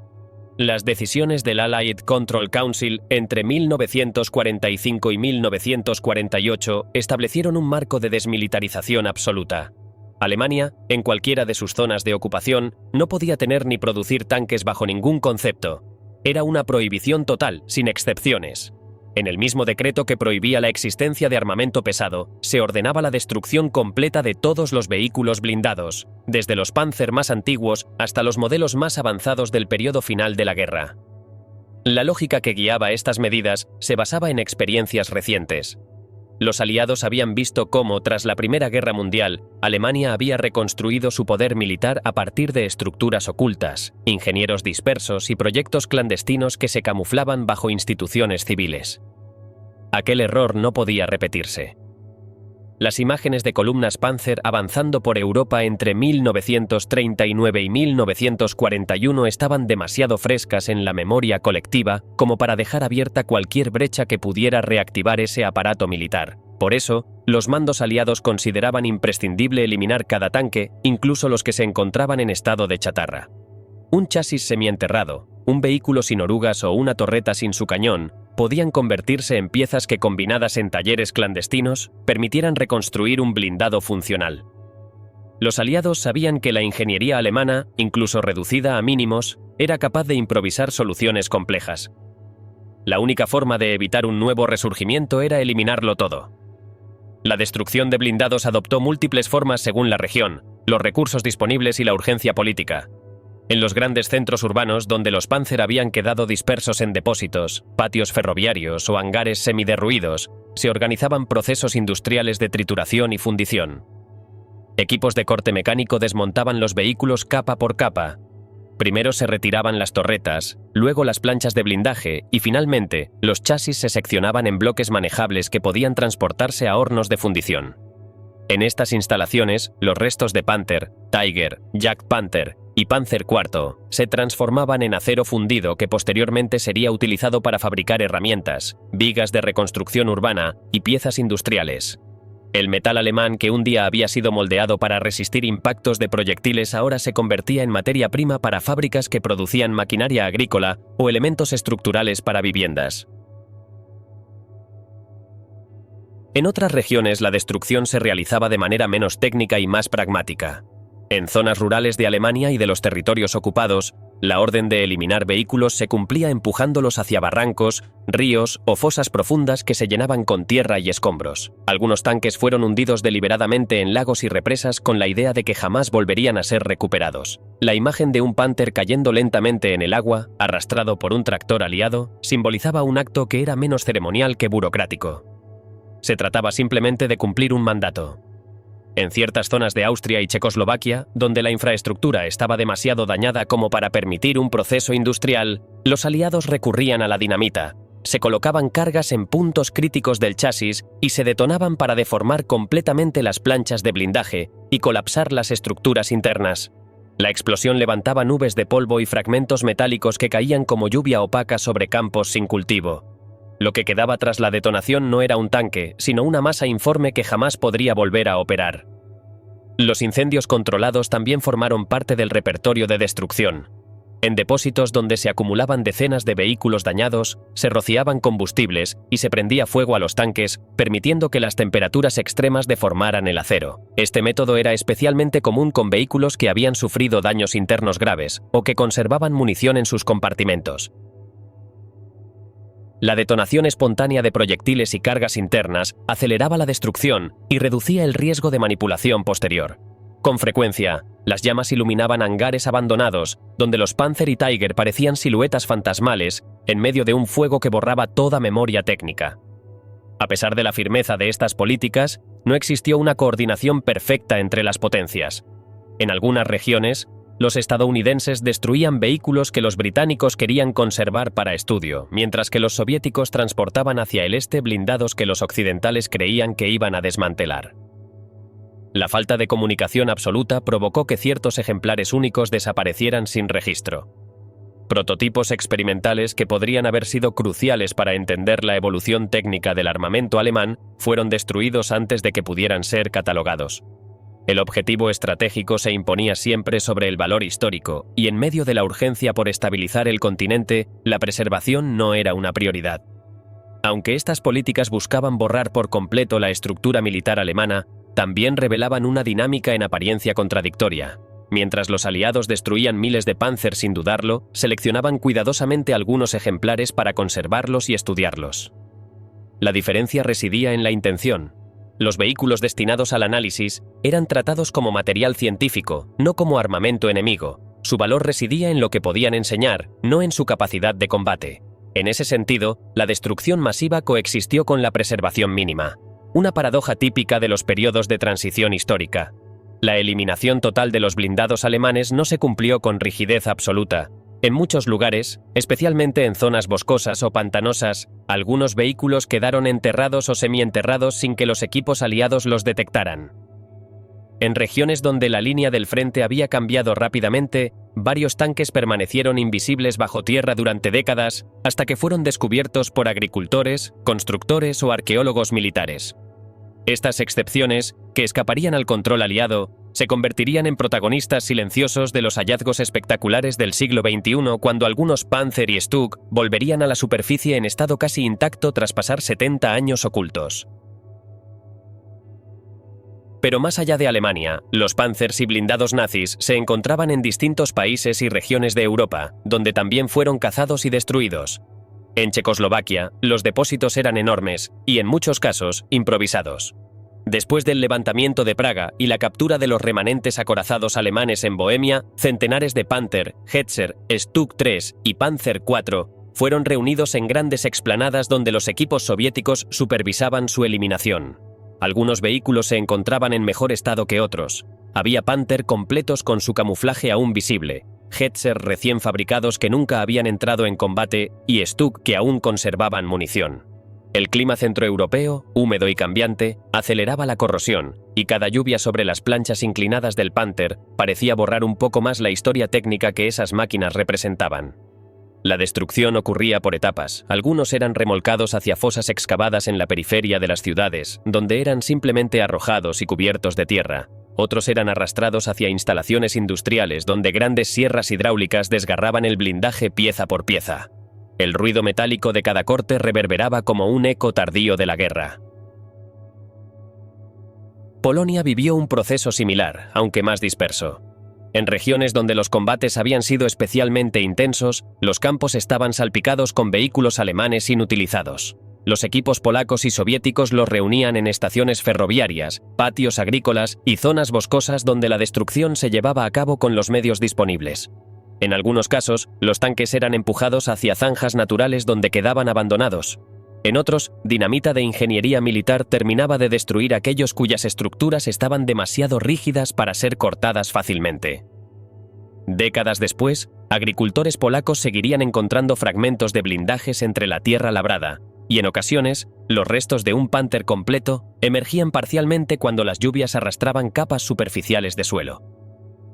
Las decisiones del Allied Control Council entre 1945 y 1948 establecieron un marco de desmilitarización absoluta. Alemania, en cualquiera de sus zonas de ocupación, no podía tener ni producir tanques bajo ningún concepto. Era una prohibición total, sin excepciones. En el mismo decreto que prohibía la existencia de armamento pesado, se ordenaba la destrucción completa de todos los vehículos blindados, desde los Panzer más antiguos hasta los modelos más avanzados del periodo final de la guerra. La lógica que guiaba estas medidas se basaba en experiencias recientes. Los aliados habían visto cómo, tras la Primera Guerra Mundial, Alemania había reconstruido su poder militar a partir de estructuras ocultas, ingenieros dispersos y proyectos clandestinos que se camuflaban bajo instituciones civiles. Aquel error no podía repetirse. Las imágenes de columnas Panzer avanzando por Europa entre 1939 y 1941 estaban demasiado frescas en la memoria colectiva como para dejar abierta cualquier brecha que pudiera reactivar ese aparato militar. Por eso, los mandos aliados consideraban imprescindible eliminar cada tanque, incluso los que se encontraban en estado de chatarra. Un chasis semienterrado, un vehículo sin orugas o una torreta sin su cañón podían convertirse en piezas que, combinadas en talleres clandestinos, permitieran reconstruir un blindado funcional. Los aliados sabían que la ingeniería alemana, incluso reducida a mínimos, era capaz de improvisar soluciones complejas. La única forma de evitar un nuevo resurgimiento era eliminarlo todo. La destrucción de blindados adoptó múltiples formas según la región, los recursos disponibles y la urgencia política. En los grandes centros urbanos donde los Panzer habían quedado dispersos en depósitos, patios ferroviarios o hangares semiderruidos, se organizaban procesos industriales de trituración y fundición. Equipos de corte mecánico desmontaban los vehículos capa por capa. Primero se retiraban las torretas, luego las planchas de blindaje y finalmente los chasis se seccionaban en bloques manejables que podían transportarse a hornos de fundición. En estas instalaciones, los restos de Panther, Tiger, Jack Panther y Panzer IV se transformaban en acero fundido que posteriormente sería utilizado para fabricar herramientas, vigas de reconstrucción urbana y piezas industriales. El metal alemán que un día había sido moldeado para resistir impactos de proyectiles ahora se convertía en materia prima para fábricas que producían maquinaria agrícola o elementos estructurales para viviendas. En otras regiones la destrucción se realizaba de manera menos técnica y más pragmática. En zonas rurales de Alemania y de los territorios ocupados, la orden de eliminar vehículos se cumplía empujándolos hacia barrancos, ríos o fosas profundas que se llenaban con tierra y escombros. Algunos tanques fueron hundidos deliberadamente en lagos y represas con la idea de que jamás volverían a ser recuperados. La imagen de un Panther cayendo lentamente en el agua, arrastrado por un tractor aliado, simbolizaba un acto que era menos ceremonial que burocrático. Se trataba simplemente de cumplir un mandato. En ciertas zonas de Austria y Checoslovaquia, donde la infraestructura estaba demasiado dañada como para permitir un proceso industrial, los aliados recurrían a la dinamita, se colocaban cargas en puntos críticos del chasis y se detonaban para deformar completamente las planchas de blindaje y colapsar las estructuras internas. La explosión levantaba nubes de polvo y fragmentos metálicos que caían como lluvia opaca sobre campos sin cultivo. Lo que quedaba tras la detonación no era un tanque, sino una masa informe que jamás podría volver a operar. Los incendios controlados también formaron parte del repertorio de destrucción. En depósitos donde se acumulaban decenas de vehículos dañados, se rociaban combustibles y se prendía fuego a los tanques, permitiendo que las temperaturas extremas deformaran el acero. Este método era especialmente común con vehículos que habían sufrido daños internos graves o que conservaban munición en sus compartimentos. La detonación espontánea de proyectiles y cargas internas aceleraba la destrucción y reducía el riesgo de manipulación posterior. Con frecuencia, las llamas iluminaban hangares abandonados, donde los Panzer y Tiger parecían siluetas fantasmales en medio de un fuego que borraba toda memoria técnica. A pesar de la firmeza de estas políticas, no existió una coordinación perfecta entre las potencias. En algunas regiones, los estadounidenses destruían vehículos que los británicos querían conservar para estudio, mientras que los soviéticos transportaban hacia el este blindados que los occidentales creían que iban a desmantelar. La falta de comunicación absoluta provocó que ciertos ejemplares únicos desaparecieran sin registro. Prototipos experimentales que podrían haber sido cruciales para entender la evolución técnica del armamento alemán fueron destruidos antes de que pudieran ser catalogados. El objetivo estratégico se imponía siempre sobre el valor histórico, y en medio de la urgencia por estabilizar el continente, la preservación no era una prioridad. Aunque estas políticas buscaban borrar por completo la estructura militar alemana, también revelaban una dinámica en apariencia contradictoria. Mientras los aliados destruían miles de Panzer sin dudarlo, seleccionaban cuidadosamente algunos ejemplares para conservarlos y estudiarlos. La diferencia residía en la intención. Los vehículos destinados al análisis eran tratados como material científico, no como armamento enemigo. Su valor residía en lo que podían enseñar, no en su capacidad de combate. En ese sentido, la destrucción masiva coexistió con la preservación mínima. Una paradoja típica de los periodos de transición histórica. La eliminación total de los blindados alemanes no se cumplió con rigidez absoluta. En muchos lugares, especialmente en zonas boscosas o pantanosas, algunos vehículos quedaron enterrados o semienterrados sin que los equipos aliados los detectaran. En regiones donde la línea del frente había cambiado rápidamente, varios tanques permanecieron invisibles bajo tierra durante décadas, hasta que fueron descubiertos por agricultores, constructores o arqueólogos militares. Estas excepciones, que escaparían al control aliado, se convertirían en protagonistas silenciosos de los hallazgos espectaculares del siglo XXI cuando algunos Panzer y Stug volverían a la superficie en estado casi intacto tras pasar 70 años ocultos. Pero más allá de Alemania, los Panzers y blindados nazis se encontraban en distintos países y regiones de Europa, donde también fueron cazados y destruidos. En Checoslovaquia, los depósitos eran enormes y, en muchos casos, improvisados. Después del levantamiento de Praga y la captura de los remanentes acorazados alemanes en Bohemia, centenares de Panther, Hetzer, Stug 3 y Panzer IV fueron reunidos en grandes explanadas donde los equipos soviéticos supervisaban su eliminación. Algunos vehículos se encontraban en mejor estado que otros. Había Panther completos con su camuflaje aún visible, Hetzer recién fabricados que nunca habían entrado en combate y Stug que aún conservaban munición. El clima centroeuropeo, húmedo y cambiante, aceleraba la corrosión, y cada lluvia sobre las planchas inclinadas del Panther parecía borrar un poco más la historia técnica que esas máquinas representaban. La destrucción ocurría por etapas. Algunos eran remolcados hacia fosas excavadas en la periferia de las ciudades, donde eran simplemente arrojados y cubiertos de tierra. Otros eran arrastrados hacia instalaciones industriales donde grandes sierras hidráulicas desgarraban el blindaje pieza por pieza. El ruido metálico de cada corte reverberaba como un eco tardío de la guerra. Polonia vivió un proceso similar, aunque más disperso. En regiones donde los combates habían sido especialmente intensos, los campos estaban salpicados con vehículos alemanes inutilizados. Los equipos polacos y soviéticos los reunían en estaciones ferroviarias, patios agrícolas y zonas boscosas donde la destrucción se llevaba a cabo con los medios disponibles. En algunos casos, los tanques eran empujados hacia zanjas naturales donde quedaban abandonados. En otros, dinamita de ingeniería militar terminaba de destruir aquellos cuyas estructuras estaban demasiado rígidas para ser cortadas fácilmente. Décadas después, agricultores polacos seguirían encontrando fragmentos de blindajes entre la tierra labrada, y en ocasiones, los restos de un Panther completo emergían parcialmente cuando las lluvias arrastraban capas superficiales de suelo.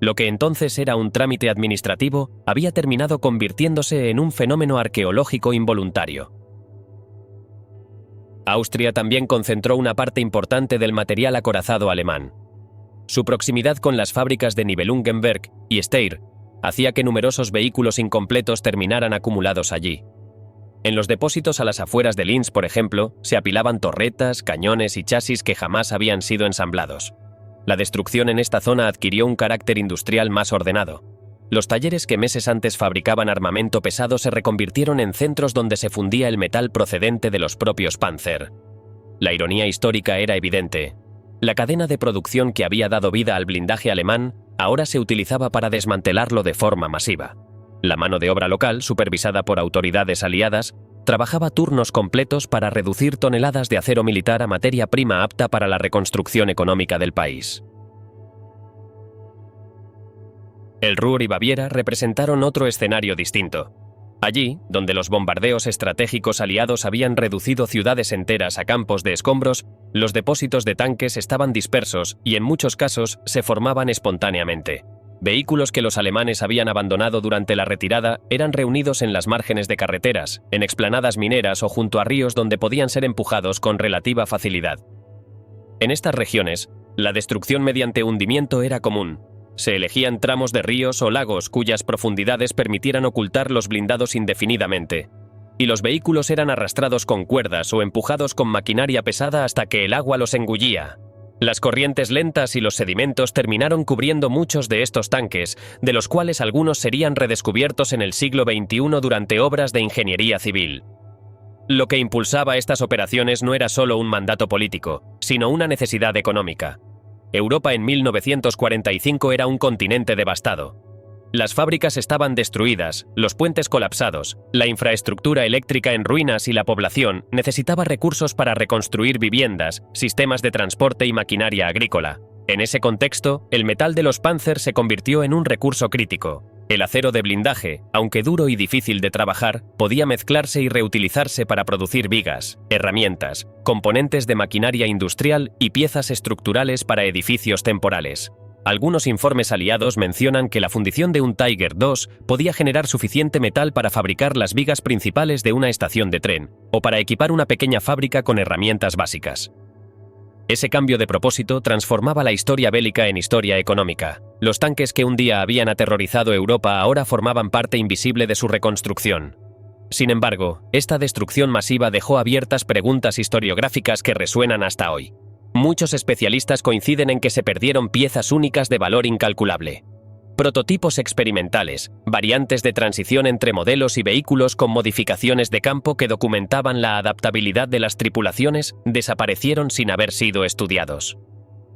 Lo que entonces era un trámite administrativo había terminado convirtiéndose en un fenómeno arqueológico involuntario. Austria también concentró una parte importante del material acorazado alemán. Su proximidad con las fábricas de Nibelungenberg y Steyr hacía que numerosos vehículos incompletos terminaran acumulados allí. En los depósitos a las afueras de Linz, por ejemplo, se apilaban torretas, cañones y chasis que jamás habían sido ensamblados. La destrucción en esta zona adquirió un carácter industrial más ordenado. Los talleres que meses antes fabricaban armamento pesado se reconvirtieron en centros donde se fundía el metal procedente de los propios Panzer. La ironía histórica era evidente. La cadena de producción que había dado vida al blindaje alemán ahora se utilizaba para desmantelarlo de forma masiva. La mano de obra local, supervisada por autoridades aliadas, trabajaba turnos completos para reducir toneladas de acero militar a materia prima apta para la reconstrucción económica del país. El Ruhr y Baviera representaron otro escenario distinto. Allí, donde los bombardeos estratégicos aliados habían reducido ciudades enteras a campos de escombros, los depósitos de tanques estaban dispersos y en muchos casos se formaban espontáneamente. Vehículos que los alemanes habían abandonado durante la retirada eran reunidos en las márgenes de carreteras, en explanadas mineras o junto a ríos donde podían ser empujados con relativa facilidad. En estas regiones, la destrucción mediante hundimiento era común. Se elegían tramos de ríos o lagos cuyas profundidades permitieran ocultar los blindados indefinidamente, y los vehículos eran arrastrados con cuerdas o empujados con maquinaria pesada hasta que el agua los engullía. Las corrientes lentas y los sedimentos terminaron cubriendo muchos de estos tanques, de los cuales algunos serían redescubiertos en el siglo XXI durante obras de ingeniería civil. Lo que impulsaba estas operaciones no era solo un mandato político, sino una necesidad económica. Europa en 1945 era un continente devastado. Las fábricas estaban destruidas, los puentes colapsados, la infraestructura eléctrica en ruinas y la población necesitaba recursos para reconstruir viviendas, sistemas de transporte y maquinaria agrícola. En ese contexto, el metal de los Panzer se convirtió en un recurso crítico. El acero de blindaje, aunque duro y difícil de trabajar, podía mezclarse y reutilizarse para producir vigas, herramientas, componentes de maquinaria industrial y piezas estructurales para edificios temporales. Algunos informes aliados mencionan que la fundición de un Tiger II podía generar suficiente metal para fabricar las vigas principales de una estación de tren, o para equipar una pequeña fábrica con herramientas básicas. Ese cambio de propósito transformaba la historia bélica en historia económica. Los tanques que un día habían aterrorizado Europa ahora formaban parte invisible de su reconstrucción. Sin embargo, esta destrucción masiva dejó abiertas preguntas historiográficas que resuenan hasta hoy. Muchos especialistas coinciden en que se perdieron piezas únicas de valor incalculable. Prototipos experimentales, variantes de transición entre modelos y vehículos con modificaciones de campo que documentaban la adaptabilidad de las tripulaciones, desaparecieron sin haber sido estudiados.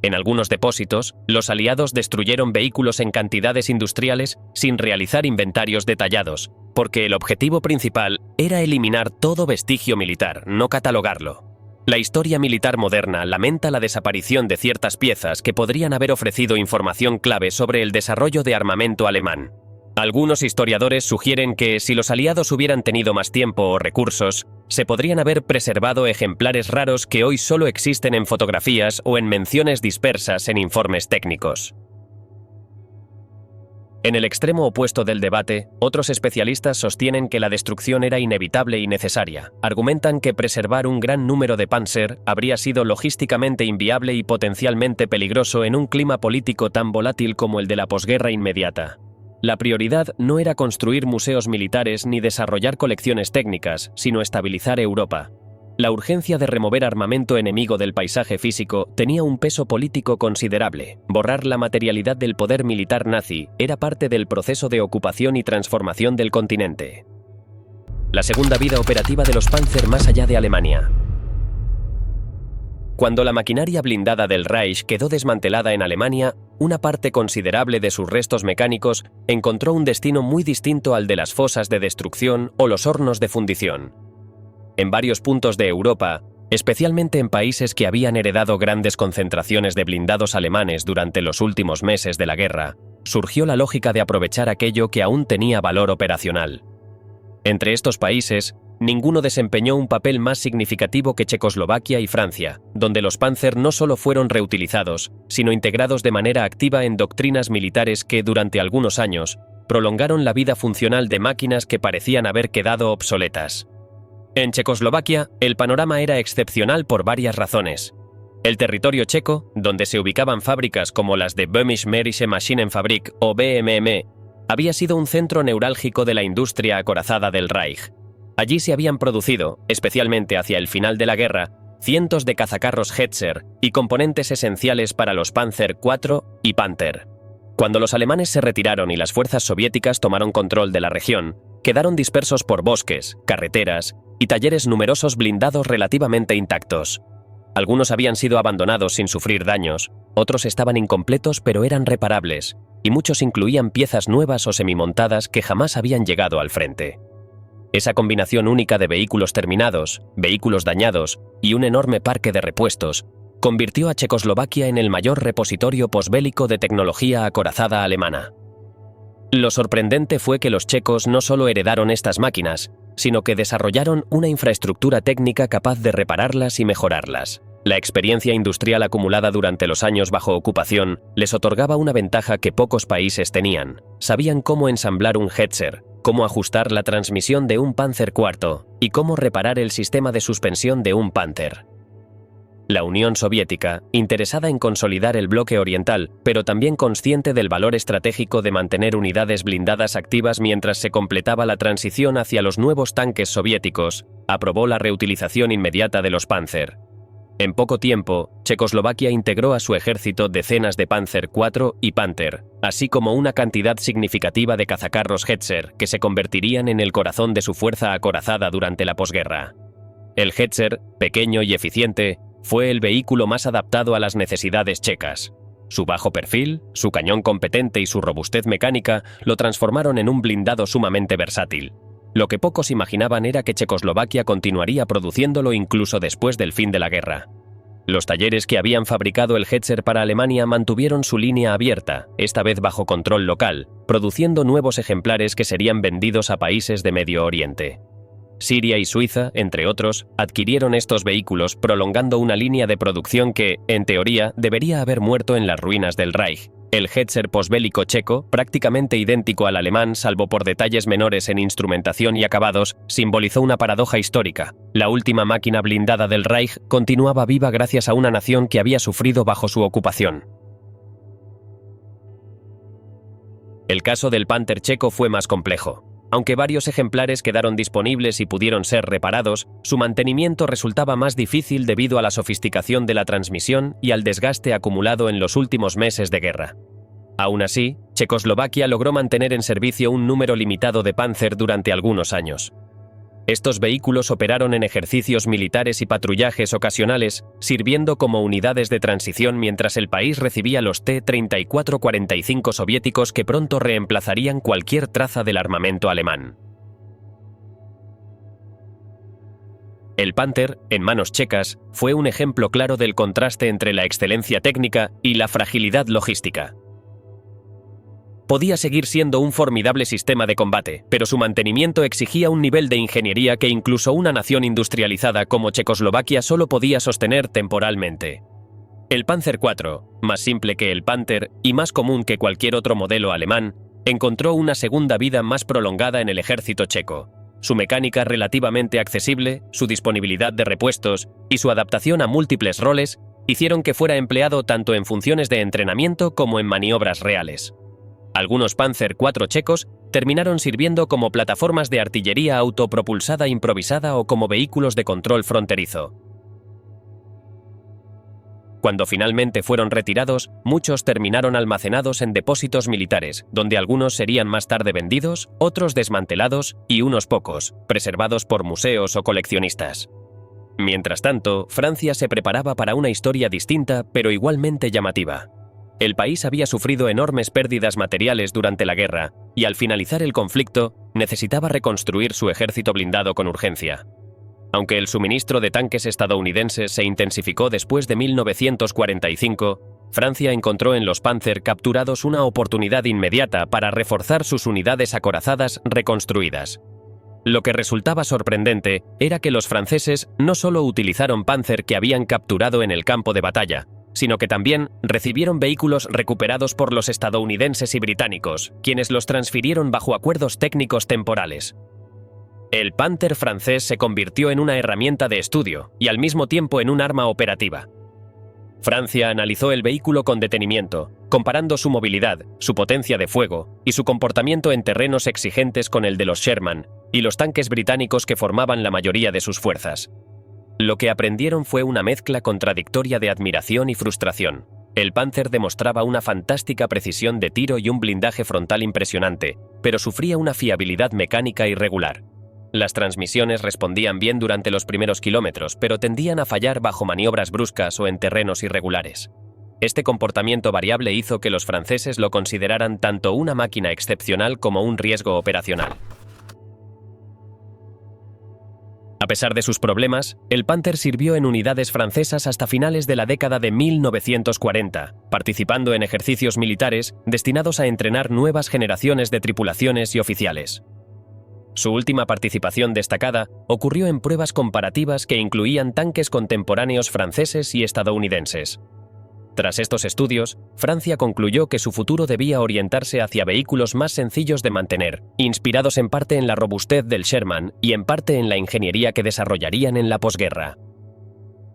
En algunos depósitos, los aliados destruyeron vehículos en cantidades industriales sin realizar inventarios detallados, porque el objetivo principal era eliminar todo vestigio militar, no catalogarlo. La historia militar moderna lamenta la desaparición de ciertas piezas que podrían haber ofrecido información clave sobre el desarrollo de armamento alemán. Algunos historiadores sugieren que si los aliados hubieran tenido más tiempo o recursos, se podrían haber preservado ejemplares raros que hoy solo existen en fotografías o en menciones dispersas en informes técnicos. En el extremo opuesto del debate, otros especialistas sostienen que la destrucción era inevitable y necesaria. Argumentan que preservar un gran número de Panzer habría sido logísticamente inviable y potencialmente peligroso en un clima político tan volátil como el de la posguerra inmediata. La prioridad no era construir museos militares ni desarrollar colecciones técnicas, sino estabilizar Europa. La urgencia de remover armamento enemigo del paisaje físico tenía un peso político considerable. Borrar la materialidad del poder militar nazi era parte del proceso de ocupación y transformación del continente. La segunda vida operativa de los Panzer más allá de Alemania. Cuando la maquinaria blindada del Reich quedó desmantelada en Alemania, una parte considerable de sus restos mecánicos encontró un destino muy distinto al de las fosas de destrucción o los hornos de fundición. En varios puntos de Europa, especialmente en países que habían heredado grandes concentraciones de blindados alemanes durante los últimos meses de la guerra, surgió la lógica de aprovechar aquello que aún tenía valor operacional. Entre estos países, ninguno desempeñó un papel más significativo que Checoslovaquia y Francia, donde los Panzer no solo fueron reutilizados, sino integrados de manera activa en doctrinas militares que, durante algunos años, prolongaron la vida funcional de máquinas que parecían haber quedado obsoletas. En Checoslovaquia, el panorama era excepcional por varias razones. El territorio checo, donde se ubicaban fábricas como las de Böhmische Maschinenfabrik o BMM, había sido un centro neurálgico de la industria acorazada del Reich. Allí se habían producido, especialmente hacia el final de la guerra, cientos de cazacarros Hetzer y componentes esenciales para los Panzer IV y Panther. Cuando los alemanes se retiraron y las fuerzas soviéticas tomaron control de la región, quedaron dispersos por bosques, carreteras y talleres numerosos blindados relativamente intactos. Algunos habían sido abandonados sin sufrir daños, otros estaban incompletos pero eran reparables, y muchos incluían piezas nuevas o semimontadas que jamás habían llegado al frente. Esa combinación única de vehículos terminados, vehículos dañados y un enorme parque de repuestos convirtió a Checoslovaquia en el mayor repositorio posbélico de tecnología acorazada alemana. Lo sorprendente fue que los checos no solo heredaron estas máquinas, sino que desarrollaron una infraestructura técnica capaz de repararlas y mejorarlas. La experiencia industrial acumulada durante los años bajo ocupación les otorgaba una ventaja que pocos países tenían. Sabían cómo ensamblar un Hetzer, cómo ajustar la transmisión de un Panzer IV y cómo reparar el sistema de suspensión de un Panther. La Unión Soviética, interesada en consolidar el bloque oriental, pero también consciente del valor estratégico de mantener unidades blindadas activas mientras se completaba la transición hacia los nuevos tanques soviéticos, aprobó la reutilización inmediata de los Panzer. En poco tiempo, Checoslovaquia integró a su ejército decenas de Panzer IV y Panther, así como una cantidad significativa de cazacarros Hetzer que se convertirían en el corazón de su fuerza acorazada durante la posguerra. El Hetzer, pequeño y eficiente, fue el vehículo más adaptado a las necesidades checas. Su bajo perfil, su cañón competente y su robustez mecánica lo transformaron en un blindado sumamente versátil. Lo que pocos imaginaban era que Checoslovaquia continuaría produciéndolo incluso después del fin de la guerra. Los talleres que habían fabricado el Hetzer para Alemania mantuvieron su línea abierta, esta vez bajo control local, produciendo nuevos ejemplares que serían vendidos a países de Medio Oriente. Siria y Suiza, entre otros, adquirieron estos vehículos prolongando una línea de producción que, en teoría, debería haber muerto en las ruinas del Reich. El Hetzer posbélico checo, prácticamente idéntico al alemán salvo por detalles menores en instrumentación y acabados, simbolizó una paradoja histórica. La última máquina blindada del Reich continuaba viva gracias a una nación que había sufrido bajo su ocupación. El caso del Panther checo fue más complejo. Aunque varios ejemplares quedaron disponibles y pudieron ser reparados, su mantenimiento resultaba más difícil debido a la sofisticación de la transmisión y al desgaste acumulado en los últimos meses de guerra. Aún así, Checoslovaquia logró mantener en servicio un número limitado de Panzer durante algunos años. Estos vehículos operaron en ejercicios militares y patrullajes ocasionales, sirviendo como unidades de transición mientras el país recibía los T-34-45 soviéticos que pronto reemplazarían cualquier traza del armamento alemán. El Panther, en manos checas, fue un ejemplo claro del contraste entre la excelencia técnica y la fragilidad logística. Podía seguir siendo un formidable sistema de combate, pero su mantenimiento exigía un nivel de ingeniería que incluso una nación industrializada como Checoslovaquia solo podía sostener temporalmente. El Panzer IV, más simple que el Panther y más común que cualquier otro modelo alemán, encontró una segunda vida más prolongada en el ejército checo. Su mecánica relativamente accesible, su disponibilidad de repuestos y su adaptación a múltiples roles hicieron que fuera empleado tanto en funciones de entrenamiento como en maniobras reales. Algunos Panzer IV checos terminaron sirviendo como plataformas de artillería autopropulsada improvisada o como vehículos de control fronterizo. Cuando finalmente fueron retirados, muchos terminaron almacenados en depósitos militares, donde algunos serían más tarde vendidos, otros desmantelados y unos pocos, preservados por museos o coleccionistas. Mientras tanto, Francia se preparaba para una historia distinta pero igualmente llamativa. El país había sufrido enormes pérdidas materiales durante la guerra y al finalizar el conflicto necesitaba reconstruir su ejército blindado con urgencia. Aunque el suministro de tanques estadounidenses se intensificó después de 1945, Francia encontró en los Panzer capturados una oportunidad inmediata para reforzar sus unidades acorazadas reconstruidas. Lo que resultaba sorprendente era que los franceses no solo utilizaron Panzer que habían capturado en el campo de batalla, sino que también recibieron vehículos recuperados por los estadounidenses y británicos, quienes los transfirieron bajo acuerdos técnicos temporales. El Panther francés se convirtió en una herramienta de estudio y al mismo tiempo en un arma operativa. Francia analizó el vehículo con detenimiento, comparando su movilidad, su potencia de fuego y su comportamiento en terrenos exigentes con el de los Sherman y los tanques británicos que formaban la mayoría de sus fuerzas. Lo que aprendieron fue una mezcla contradictoria de admiración y frustración. El Panzer demostraba una fantástica precisión de tiro y un blindaje frontal impresionante, pero sufría una fiabilidad mecánica irregular. Las transmisiones respondían bien durante los primeros kilómetros, pero tendían a fallar bajo maniobras bruscas o en terrenos irregulares. Este comportamiento variable hizo que los franceses lo consideraran tanto una máquina excepcional como un riesgo operacional. A pesar de sus problemas, el Panther sirvió en unidades francesas hasta finales de la década de 1940, participando en ejercicios militares destinados a entrenar nuevas generaciones de tripulaciones y oficiales. Su última participación destacada ocurrió en pruebas comparativas que incluían tanques contemporáneos franceses y estadounidenses. Tras estos estudios, Francia concluyó que su futuro debía orientarse hacia vehículos más sencillos de mantener, inspirados en parte en la robustez del Sherman y en parte en la ingeniería que desarrollarían en la posguerra.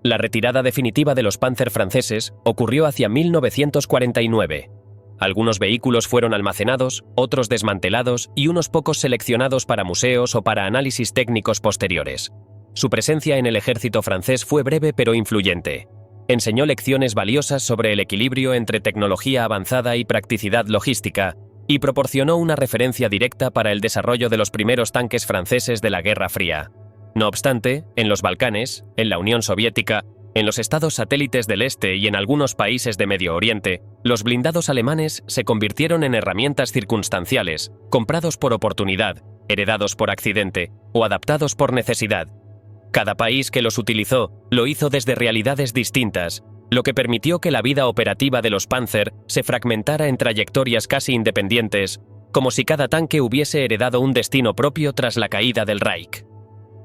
La retirada definitiva de los Panzer franceses ocurrió hacia 1949. Algunos vehículos fueron almacenados, otros desmantelados y unos pocos seleccionados para museos o para análisis técnicos posteriores. Su presencia en el ejército francés fue breve pero influyente. Enseñó lecciones valiosas sobre el equilibrio entre tecnología avanzada y practicidad logística, y proporcionó una referencia directa para el desarrollo de los primeros tanques franceses de la Guerra Fría. No obstante, en los Balcanes, en la Unión Soviética, en los estados satélites del este y en algunos países de Medio Oriente, los blindados alemanes se convirtieron en herramientas circunstanciales, comprados por oportunidad, heredados por accidente o adaptados por necesidad. Cada país que los utilizó lo hizo desde realidades distintas, lo que permitió que la vida operativa de los Panzer se fragmentara en trayectorias casi independientes, como si cada tanque hubiese heredado un destino propio tras la caída del Reich.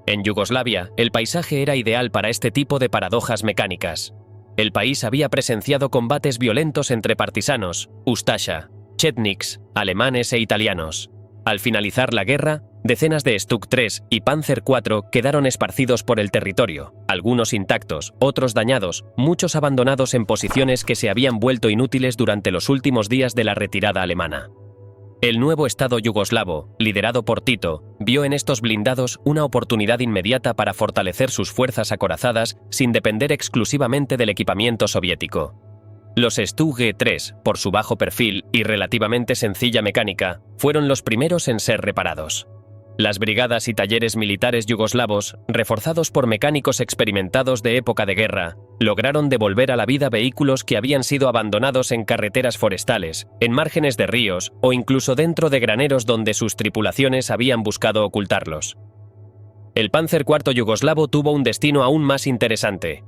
En Yugoslavia, el paisaje era ideal para este tipo de paradojas mecánicas. El país había presenciado combates violentos entre partisanos, Ustasha, chetniks, alemanes e italianos. Al finalizar la guerra, decenas de Stuka 3 y Panzer IV quedaron esparcidos por el territorio, algunos intactos, otros dañados, muchos abandonados en posiciones que se habían vuelto inútiles durante los últimos días de la retirada alemana. El nuevo Estado yugoslavo, liderado por Tito, vio en estos blindados una oportunidad inmediata para fortalecer sus fuerzas acorazadas sin depender exclusivamente del equipamiento soviético. Los Stu-G3, por su bajo perfil y relativamente sencilla mecánica, fueron los primeros en ser reparados. Las brigadas y talleres militares yugoslavos, reforzados por mecánicos experimentados de época de guerra, lograron devolver a la vida vehículos que habían sido abandonados en carreteras forestales, en márgenes de ríos o incluso dentro de graneros donde sus tripulaciones habían buscado ocultarlos. El Panzer IV yugoslavo tuvo un destino aún más interesante.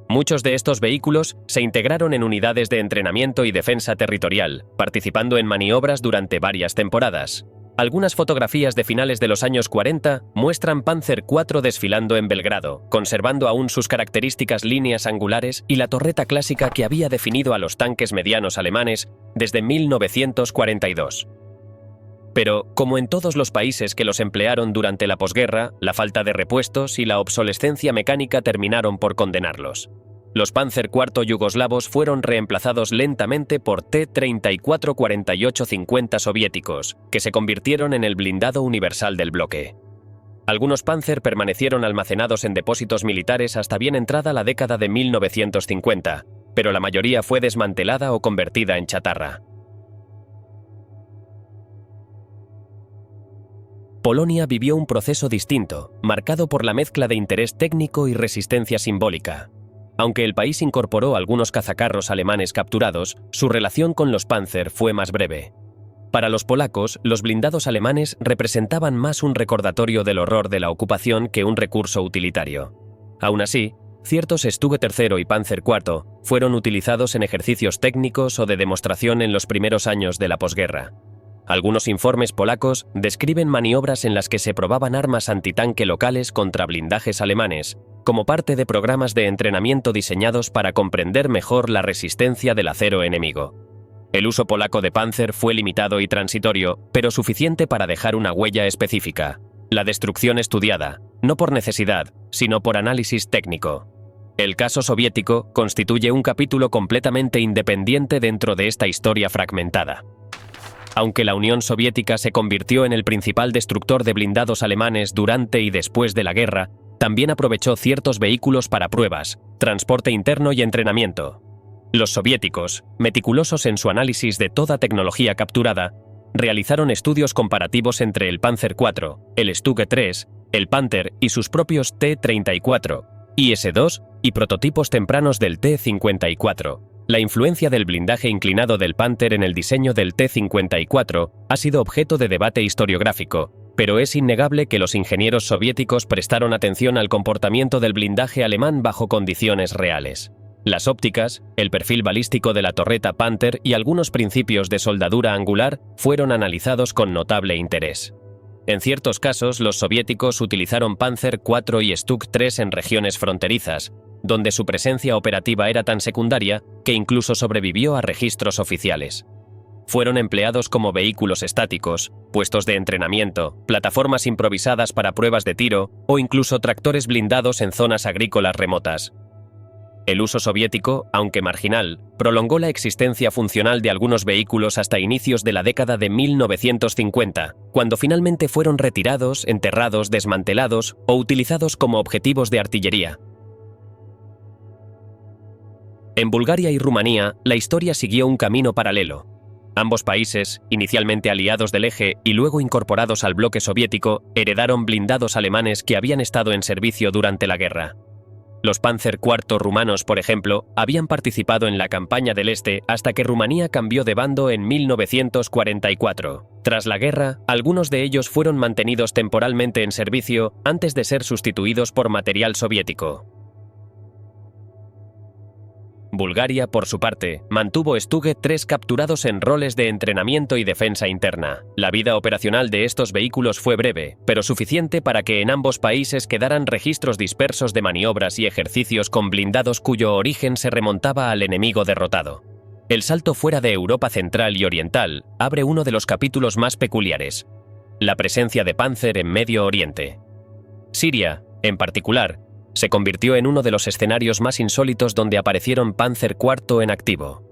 Muchos de estos vehículos se integraron en unidades de entrenamiento y defensa territorial, participando en maniobras durante varias temporadas. Algunas fotografías de finales de los años 40 muestran Panzer IV desfilando en Belgrado, conservando aún sus características líneas angulares y la torreta clásica que había definido a los tanques medianos alemanes desde 1942. Pero, como en todos los países que los emplearon durante la posguerra, la falta de repuestos y la obsolescencia mecánica terminaron por condenarlos. Los Panzer IV yugoslavos fueron reemplazados lentamente por T-34-48-50 soviéticos, que se convirtieron en el blindado universal del bloque. Algunos Panzer permanecieron almacenados en depósitos militares hasta bien entrada la década de 1950, pero la mayoría fue desmantelada o convertida en chatarra. Polonia vivió un proceso distinto, marcado por la mezcla de interés técnico y resistencia simbólica. Aunque el país incorporó algunos cazacarros alemanes capturados, su relación con los Panzer fue más breve. Para los polacos, los blindados alemanes representaban más un recordatorio del horror de la ocupación que un recurso utilitario. Aún así, ciertos Stu III y Panzer IV fueron utilizados en ejercicios técnicos o de demostración en los primeros años de la posguerra. Algunos informes polacos describen maniobras en las que se probaban armas antitanque locales contra blindajes alemanes, como parte de programas de entrenamiento diseñados para comprender mejor la resistencia del acero enemigo. El uso polaco de Panzer fue limitado y transitorio, pero suficiente para dejar una huella específica: la destrucción estudiada, no por necesidad, sino por análisis técnico. El caso soviético constituye un capítulo completamente independiente dentro de esta historia fragmentada. Aunque la Unión Soviética se convirtió en el principal destructor de blindados alemanes durante y después de la guerra, también aprovechó ciertos vehículos para pruebas, transporte interno y entrenamiento. Los soviéticos, meticulosos en su análisis de toda tecnología capturada, realizaron estudios comparativos entre el Panzer IV, el Stu-G3, el Panther y sus propios T-34, IS-2 y prototipos tempranos del T-54. La influencia del blindaje inclinado del Panther en el diseño del T-54 ha sido objeto de debate historiográfico, pero es innegable que los ingenieros soviéticos prestaron atención al comportamiento del blindaje alemán bajo condiciones reales. Las ópticas, el perfil balístico de la torreta Panther y algunos principios de soldadura angular fueron analizados con notable interés. En ciertos casos, los soviéticos utilizaron Panzer IV y Stuk-3 en regiones fronterizas, donde su presencia operativa era tan secundaria que incluso sobrevivió a registros oficiales. Fueron empleados como vehículos estáticos, puestos de entrenamiento, plataformas improvisadas para pruebas de tiro o incluso tractores blindados en zonas agrícolas remotas. El uso soviético, aunque marginal, prolongó la existencia funcional de algunos vehículos hasta inicios de la década de 1950, cuando finalmente fueron retirados, enterrados, desmantelados o utilizados como objetivos de artillería. En Bulgaria y Rumanía, la historia siguió un camino paralelo. Ambos países, inicialmente aliados del Eje y luego incorporados al bloque soviético, heredaron blindados alemanes que habían estado en servicio durante la guerra. Los Panzer IV rumanos, por ejemplo, habían participado en la campaña del Este hasta que Rumanía cambió de bando en 1944. Tras la guerra, algunos de ellos fueron mantenidos temporalmente en servicio antes de ser sustituidos por material soviético. Bulgaria, por su parte, mantuvo Stu-G3 capturados en roles de entrenamiento y defensa interna. La vida operacional de estos vehículos fue breve, pero suficiente para que en ambos países quedaran registros dispersos de maniobras y ejercicios con blindados cuyo origen se remontaba al enemigo derrotado. El salto fuera de Europa Central y Oriental abre uno de los capítulos más peculiares: la presencia de Panzer en Medio Oriente. Siria, en particular, se convirtió en uno de los escenarios más insólitos donde aparecieron Panzer IV en activo.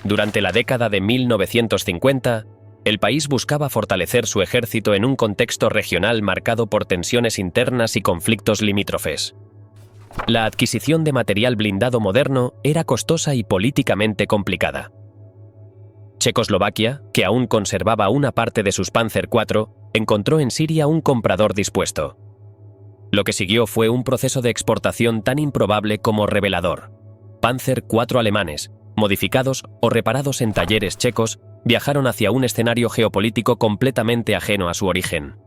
Durante la década de 1950, El país buscaba fortalecer su ejército en un contexto regional marcado por tensiones internas y conflictos limítrofes. La adquisición de material blindado moderno era costosa y políticamente complicada. Checoslovaquia, que aún conservaba una parte de sus Panzer IV, encontró en Siria un comprador dispuesto. Lo que siguió fue un proceso de exportación tan improbable como revelador. Panzer IV alemanes, modificados o reparados en talleres checos, viajaron hacia un escenario geopolítico completamente ajeno a su origen.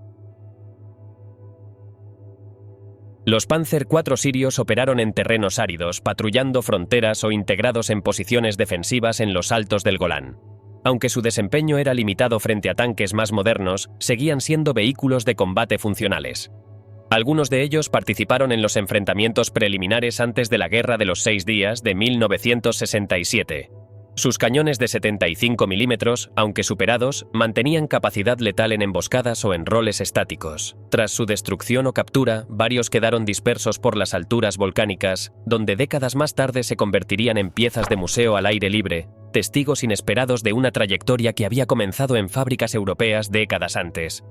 Los Panzer IV sirios operaron en terrenos áridos, patrullando fronteras o integrados en posiciones defensivas en los altos del Golán. Aunque su desempeño era limitado frente a tanques más modernos, seguían siendo vehículos de combate funcionales. Algunos de ellos participaron en los enfrentamientos preliminares antes de la Guerra de los 6 Días de 1967. Sus cañones de 75 milímetros, aunque superados, mantenían capacidad letal en emboscadas o en roles estáticos. Tras su destrucción o captura, varios quedaron dispersos por las alturas volcánicas, donde décadas más tarde se convertirían en piezas de museo al aire libre, testigos inesperados de una trayectoria que había comenzado en fábricas europeas décadas antes.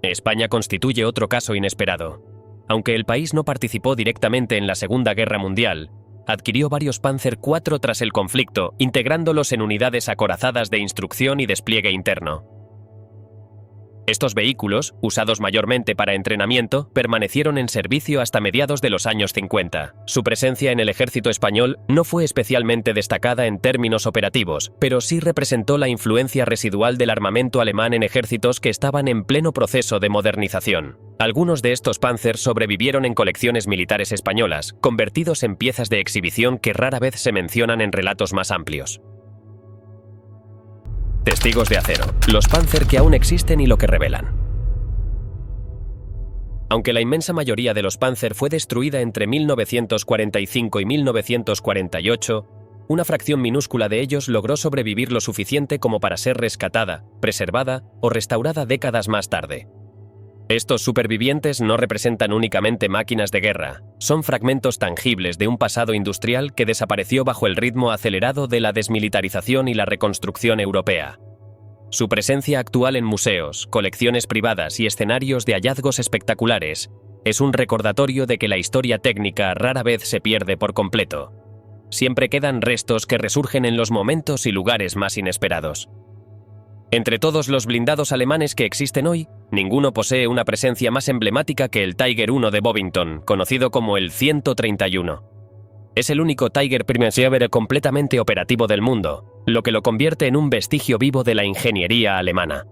España constituye otro caso inesperado. Aunque el país no participó directamente en la Segunda Guerra Mundial, adquirió varios Panzer IV tras el conflicto, integrándolos en unidades acorazadas de instrucción y despliegue interno. Estos vehículos, usados mayormente para entrenamiento, permanecieron en servicio hasta mediados de los años 50. Su presencia en el ejército español no fue especialmente destacada en términos operativos, pero sí representó la influencia residual del armamento alemán en ejércitos que estaban en pleno proceso de modernización. Algunos de estos Panzers sobrevivieron en colecciones militares españolas, convertidos en piezas de exhibición que rara vez se mencionan en relatos más amplios. Testigos de acero, los Panzer que aún existen y lo que revelan. Aunque la inmensa mayoría de los Panzer fue destruida entre 1945 y 1948, una fracción minúscula de ellos logró sobrevivir lo suficiente como para ser rescatada, preservada o restaurada décadas más tarde. Estos supervivientes no representan únicamente máquinas de guerra, son fragmentos tangibles de un pasado industrial que desapareció bajo el ritmo acelerado de la desmilitarización y la reconstrucción europea. Su presencia actual en museos, colecciones privadas y escenarios de hallazgos espectaculares es un recordatorio de que la historia técnica rara vez se pierde por completo. Siempre quedan restos que resurgen en los momentos y lugares más inesperados. Entre todos los blindados alemanes que existen hoy, ninguno posee una presencia más emblemática que el Tiger I de Bovington, conocido como el 131. Es el único Tiger I completamente operativo del mundo, lo que lo convierte en un vestigio vivo de la ingeniería alemana.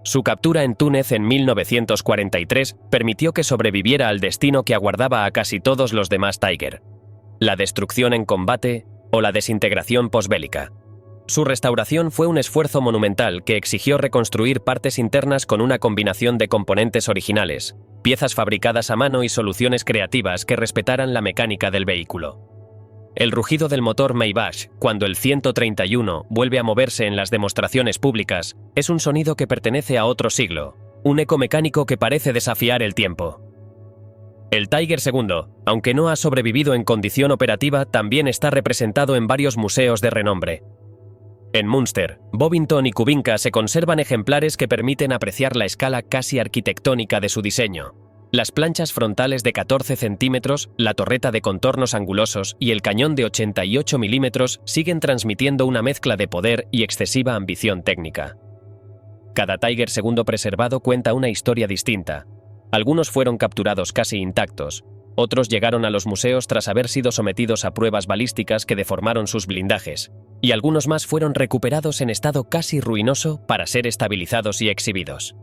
Su captura en Túnez en 1943 permitió que sobreviviera al destino que aguardaba a casi todos los demás Tiger: la destrucción en combate o la desintegración posbélica. Su restauración fue un esfuerzo monumental que exigió reconstruir partes internas con una combinación de componentes originales, piezas fabricadas a mano y soluciones creativas que respetaran la mecánica del vehículo. El rugido del motor Maybach, cuando el 131 vuelve a moverse en las demostraciones públicas, es un sonido que pertenece a otro siglo, un eco mecánico que parece desafiar el tiempo. El Tiger II, aunque no ha sobrevivido en condición operativa, también está representado en varios museos de renombre. En Münster, Bovington y Kubinka se conservan ejemplares que permiten apreciar la escala casi arquitectónica de su diseño. Las planchas frontales de 14 centímetros, la torreta de contornos angulosos y el cañón de 88 milímetros siguen transmitiendo una mezcla de poder y excesiva ambición técnica. Cada Tiger II preservado cuenta una historia distinta. Algunos fueron capturados casi intactos, otros llegaron a los museos tras haber sido sometidos a pruebas balísticas que deformaron sus blindajes, y algunos más fueron recuperados en estado casi ruinoso para ser estabilizados y exhibidos.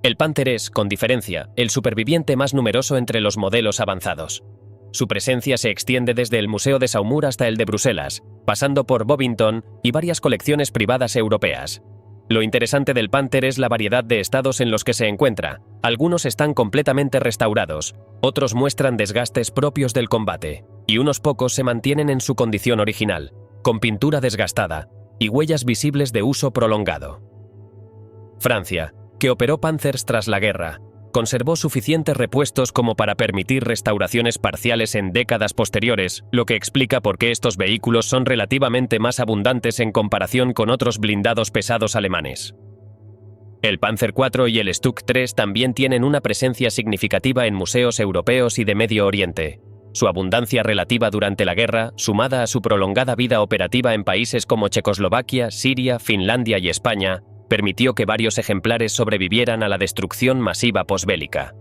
El Panther es, con diferencia, el superviviente más numeroso entre los modelos avanzados. Su presencia se extiende desde el Museo de Saumur hasta el de Bruselas, pasando por Bovington y varias colecciones privadas europeas. Lo interesante del Panther es la variedad de estados en los que se encuentra. Algunos están completamente restaurados, otros muestran desgastes propios del combate, y unos pocos se mantienen en su condición original, con pintura desgastada y huellas visibles de uso prolongado. Francia, que operó Panzers tras la guerra, conservó suficientes repuestos como para permitir restauraciones parciales en décadas posteriores, lo que explica por qué estos vehículos son relativamente más abundantes en comparación con otros blindados pesados alemanes. El Panzer IV y el Stuka 3 también tienen una presencia significativa en museos europeos y de Medio Oriente. Su abundancia relativa durante la guerra, sumada a su prolongada vida operativa en países como Checoslovaquia, Siria, Finlandia y España, permitió que varios ejemplares sobrevivieran a la destrucción masiva posbélica.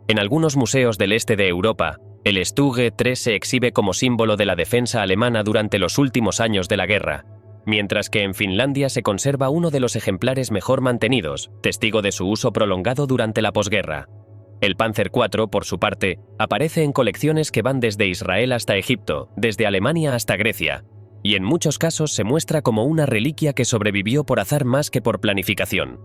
En algunos museos del este de Europa, el Stuka 3 se exhibe como símbolo de la defensa alemana durante los últimos años de la guerra, mientras que en Finlandia se conserva uno de los ejemplares mejor mantenidos, testigo de su uso prolongado durante la posguerra. El Panzer IV, por su parte, aparece en colecciones que van desde Israel hasta Egipto, desde Alemania hasta Grecia, y en muchos casos se muestra como una reliquia que sobrevivió por azar más que por planificación.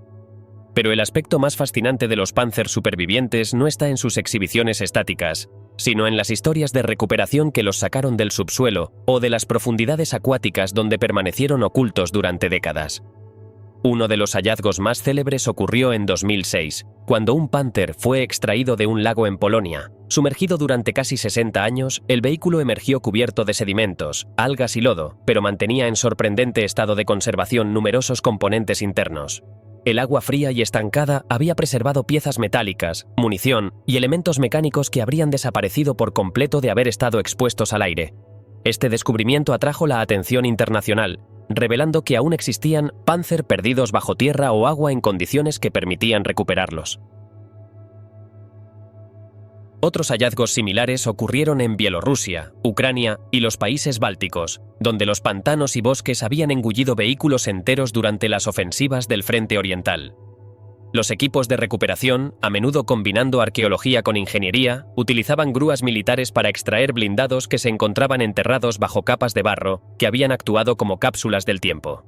Pero el aspecto más fascinante de los Panzer supervivientes no está en sus exhibiciones estáticas, sino en las historias de recuperación que los sacaron del subsuelo o de las profundidades acuáticas donde permanecieron ocultos durante décadas. Uno de los hallazgos más célebres ocurrió en 2006, cuando un Panther fue extraído de un lago en Polonia. Sumergido durante casi 60 años, el vehículo emergió cubierto de sedimentos, algas y lodo, pero mantenía en sorprendente estado de conservación numerosos componentes internos. El agua fría y estancada había preservado piezas metálicas, munición y elementos mecánicos que habrían desaparecido por completo de haber estado expuestos al aire. Este descubrimiento atrajo la atención internacional, revelando que aún existían Panzer perdidos bajo tierra o agua en condiciones que permitían recuperarlos. Otros hallazgos similares ocurrieron en Bielorrusia, Ucrania y los países bálticos, donde los pantanos y bosques habían engullido vehículos enteros durante las ofensivas del Frente Oriental. Los equipos de recuperación, a menudo combinando arqueología con ingeniería, utilizaban grúas militares para extraer blindados que se encontraban enterrados bajo capas de barro que habían actuado como cápsulas del tiempo.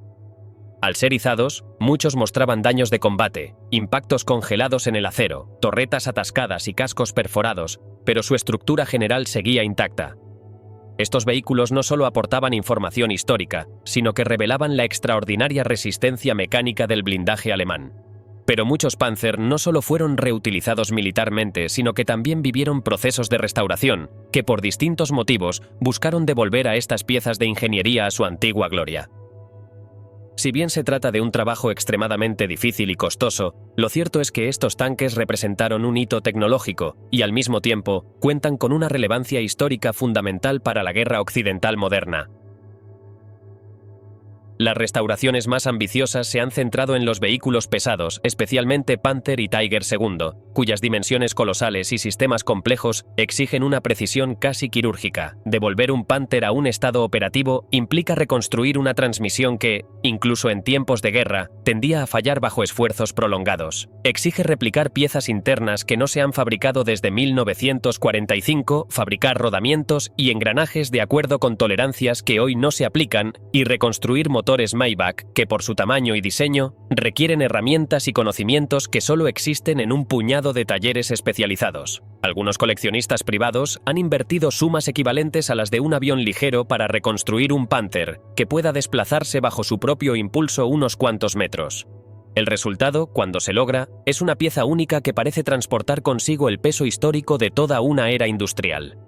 Al ser izados, muchos mostraban daños de combate, impactos congelados en el acero, torretas atascadas y cascos perforados, pero su estructura general seguía intacta. Estos vehículos no solo aportaban información histórica, sino que revelaban la extraordinaria resistencia mecánica del blindaje alemán. Pero muchos Panzer no solo fueron reutilizados militarmente, sino que también vivieron procesos de restauración, que por distintos motivos buscaron devolver a estas piezas de ingeniería a su antigua gloria. Si bien se trata de un trabajo extremadamente difícil y costoso, lo cierto es que estos tanques representaron un hito tecnológico y, al mismo tiempo, cuentan con una relevancia histórica fundamental para la guerra occidental moderna. Las restauraciones más ambiciosas se han centrado en los vehículos pesados, especialmente Panther y Tiger II, cuyas dimensiones colosales y sistemas complejos exigen una precisión casi quirúrgica. Devolver un Panther a un estado operativo implica reconstruir una transmisión que, incluso en tiempos de guerra, tendía a fallar bajo esfuerzos prolongados. Exige replicar piezas internas que no se han fabricado desde 1945, fabricar rodamientos y engranajes de acuerdo con tolerancias que hoy no se aplican, y reconstruir motores Maybach que, por su tamaño y diseño, requieren herramientas y conocimientos que solo existen en un puñado de talleres especializados. Algunos coleccionistas privados han invertido sumas equivalentes a las de un avión ligero para reconstruir un Panther que pueda desplazarse bajo su propio impulso unos cuantos metros. El resultado, cuando se logra, es una pieza única que parece transportar consigo el peso histórico de toda una era industrial.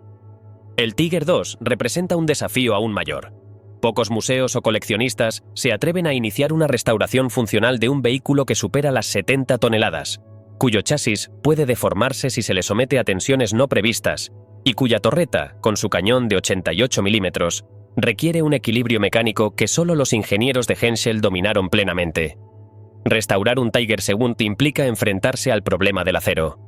El Tiger II representa un desafío aún mayor. Pocos museos o coleccionistas se atreven a iniciar una restauración funcional de un vehículo que supera las 70 toneladas, cuyo chasis puede deformarse si se le somete a tensiones no previstas, y cuya torreta, con su cañón de 88 milímetros, requiere un equilibrio mecánico que solo los ingenieros de Henschel dominaron plenamente. Restaurar un Tiger II implica enfrentarse al problema del acero.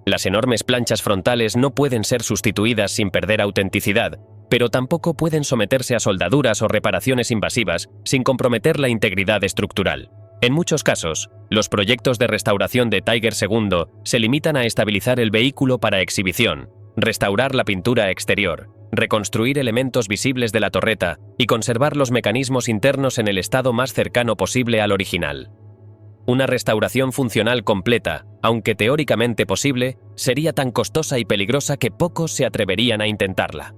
Las enormes planchas frontales no pueden ser sustituidas sin perder autenticidad, pero tampoco pueden someterse a soldaduras o reparaciones invasivas sin comprometer la integridad estructural. En muchos casos, los proyectos de restauración de Tiger II se limitan a estabilizar el vehículo para exhibición, restaurar la pintura exterior, reconstruir elementos visibles de la torreta y conservar los mecanismos internos en el estado más cercano posible al original. Una restauración funcional completa, aunque teóricamente posible, sería tan costosa y peligrosa que pocos se atreverían a intentarla.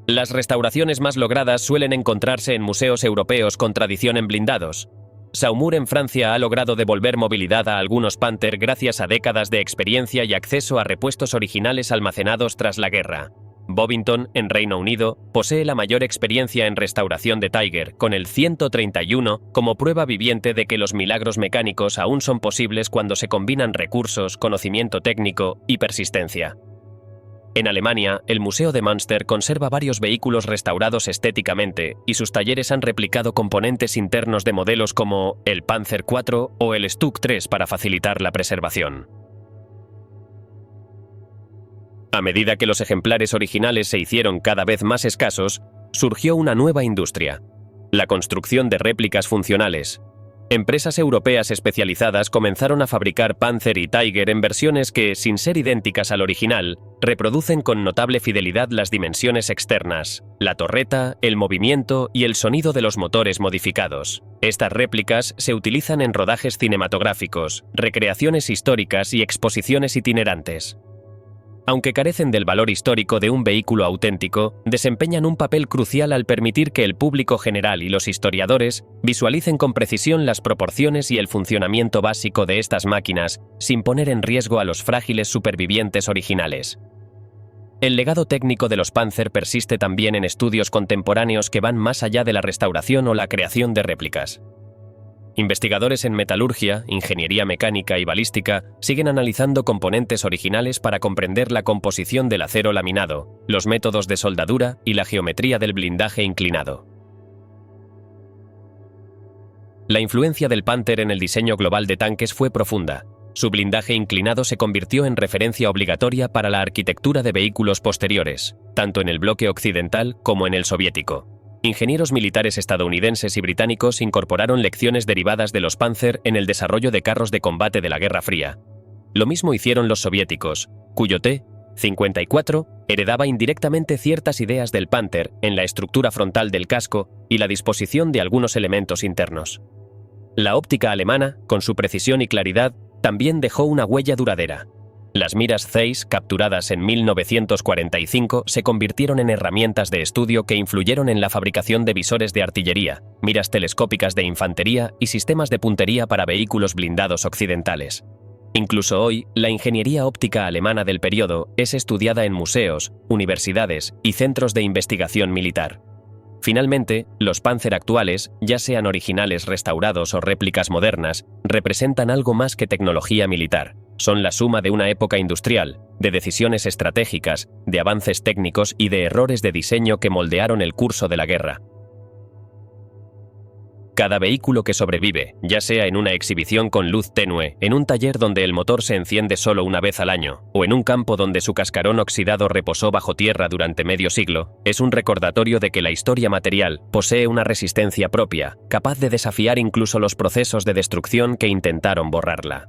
Las restauraciones más logradas suelen encontrarse en museos europeos con tradición en blindados. Saumur en Francia ha logrado devolver movilidad a algunos Panther gracias a décadas de experiencia y acceso a repuestos originales almacenados tras la guerra. Bovington, en Reino Unido, posee la mayor experiencia en restauración de Tiger, con el 131 como prueba viviente de que los milagros mecánicos aún son posibles cuando se combinan recursos, conocimiento técnico y persistencia. En Alemania, el Museo de Münster conserva varios vehículos restaurados estéticamente y sus talleres han replicado componentes internos de modelos como el Panzer IV o el Stuck 3 para facilitar la preservación. A medida que los ejemplares originales se hicieron cada vez más escasos, surgió una nueva industria: la construcción de réplicas funcionales. Empresas europeas especializadas comenzaron a fabricar Panzer y Tiger en versiones que, sin ser idénticas al original, reproducen con notable fidelidad las dimensiones externas, la torreta, el movimiento y el sonido de los motores modificados. Estas réplicas se utilizan en rodajes cinematográficos, recreaciones históricas y exposiciones itinerantes. Aunque carecen del valor histórico de un vehículo auténtico, desempeñan un papel crucial al permitir que el público general y los historiadores visualicen con precisión las proporciones y el funcionamiento básico de estas máquinas, sin poner en riesgo a los frágiles supervivientes originales. El legado técnico de los Panzer persiste también en estudios contemporáneos que van más allá de la restauración o la creación de réplicas. Investigadores en metalurgia, ingeniería mecánica y balística siguen analizando componentes originales para comprender la composición del acero laminado, los métodos de soldadura y la geometría del blindaje inclinado. La influencia del Panther en el diseño global de tanques fue profunda. Su blindaje inclinado se convirtió en referencia obligatoria para la arquitectura de vehículos posteriores, tanto en el bloque occidental como en el soviético. Ingenieros militares estadounidenses y británicos incorporaron lecciones derivadas de los Panzer en el desarrollo de carros de combate de la Guerra Fría. Lo mismo hicieron los soviéticos, cuyo T-54 heredaba indirectamente ciertas ideas del Panther en la estructura frontal del casco y la disposición de algunos elementos internos. La óptica alemana, con su precisión y claridad, también dejó una huella duradera. Las miras Zeiss, capturadas en 1945, se convirtieron en herramientas de estudio que influyeron en la fabricación de visores de artillería, miras telescópicas de infantería y sistemas de puntería para vehículos blindados occidentales. Incluso hoy, la ingeniería óptica alemana del periodo es estudiada en museos, universidades y centros de investigación militar. Finalmente, los Panzer actuales, ya sean originales restaurados o réplicas modernas, representan algo más que tecnología militar. Son la suma de una época industrial, de decisiones estratégicas, de avances técnicos y de errores de diseño que moldearon el curso de la guerra. Cada vehículo que sobrevive, ya sea en una exhibición con luz tenue, en un taller donde el motor se enciende solo una vez al año, o en un campo donde su cascarón oxidado reposó bajo tierra durante medio siglo, es un recordatorio de que la historia material posee una resistencia propia, capaz de desafiar incluso los procesos de destrucción que intentaron borrarla.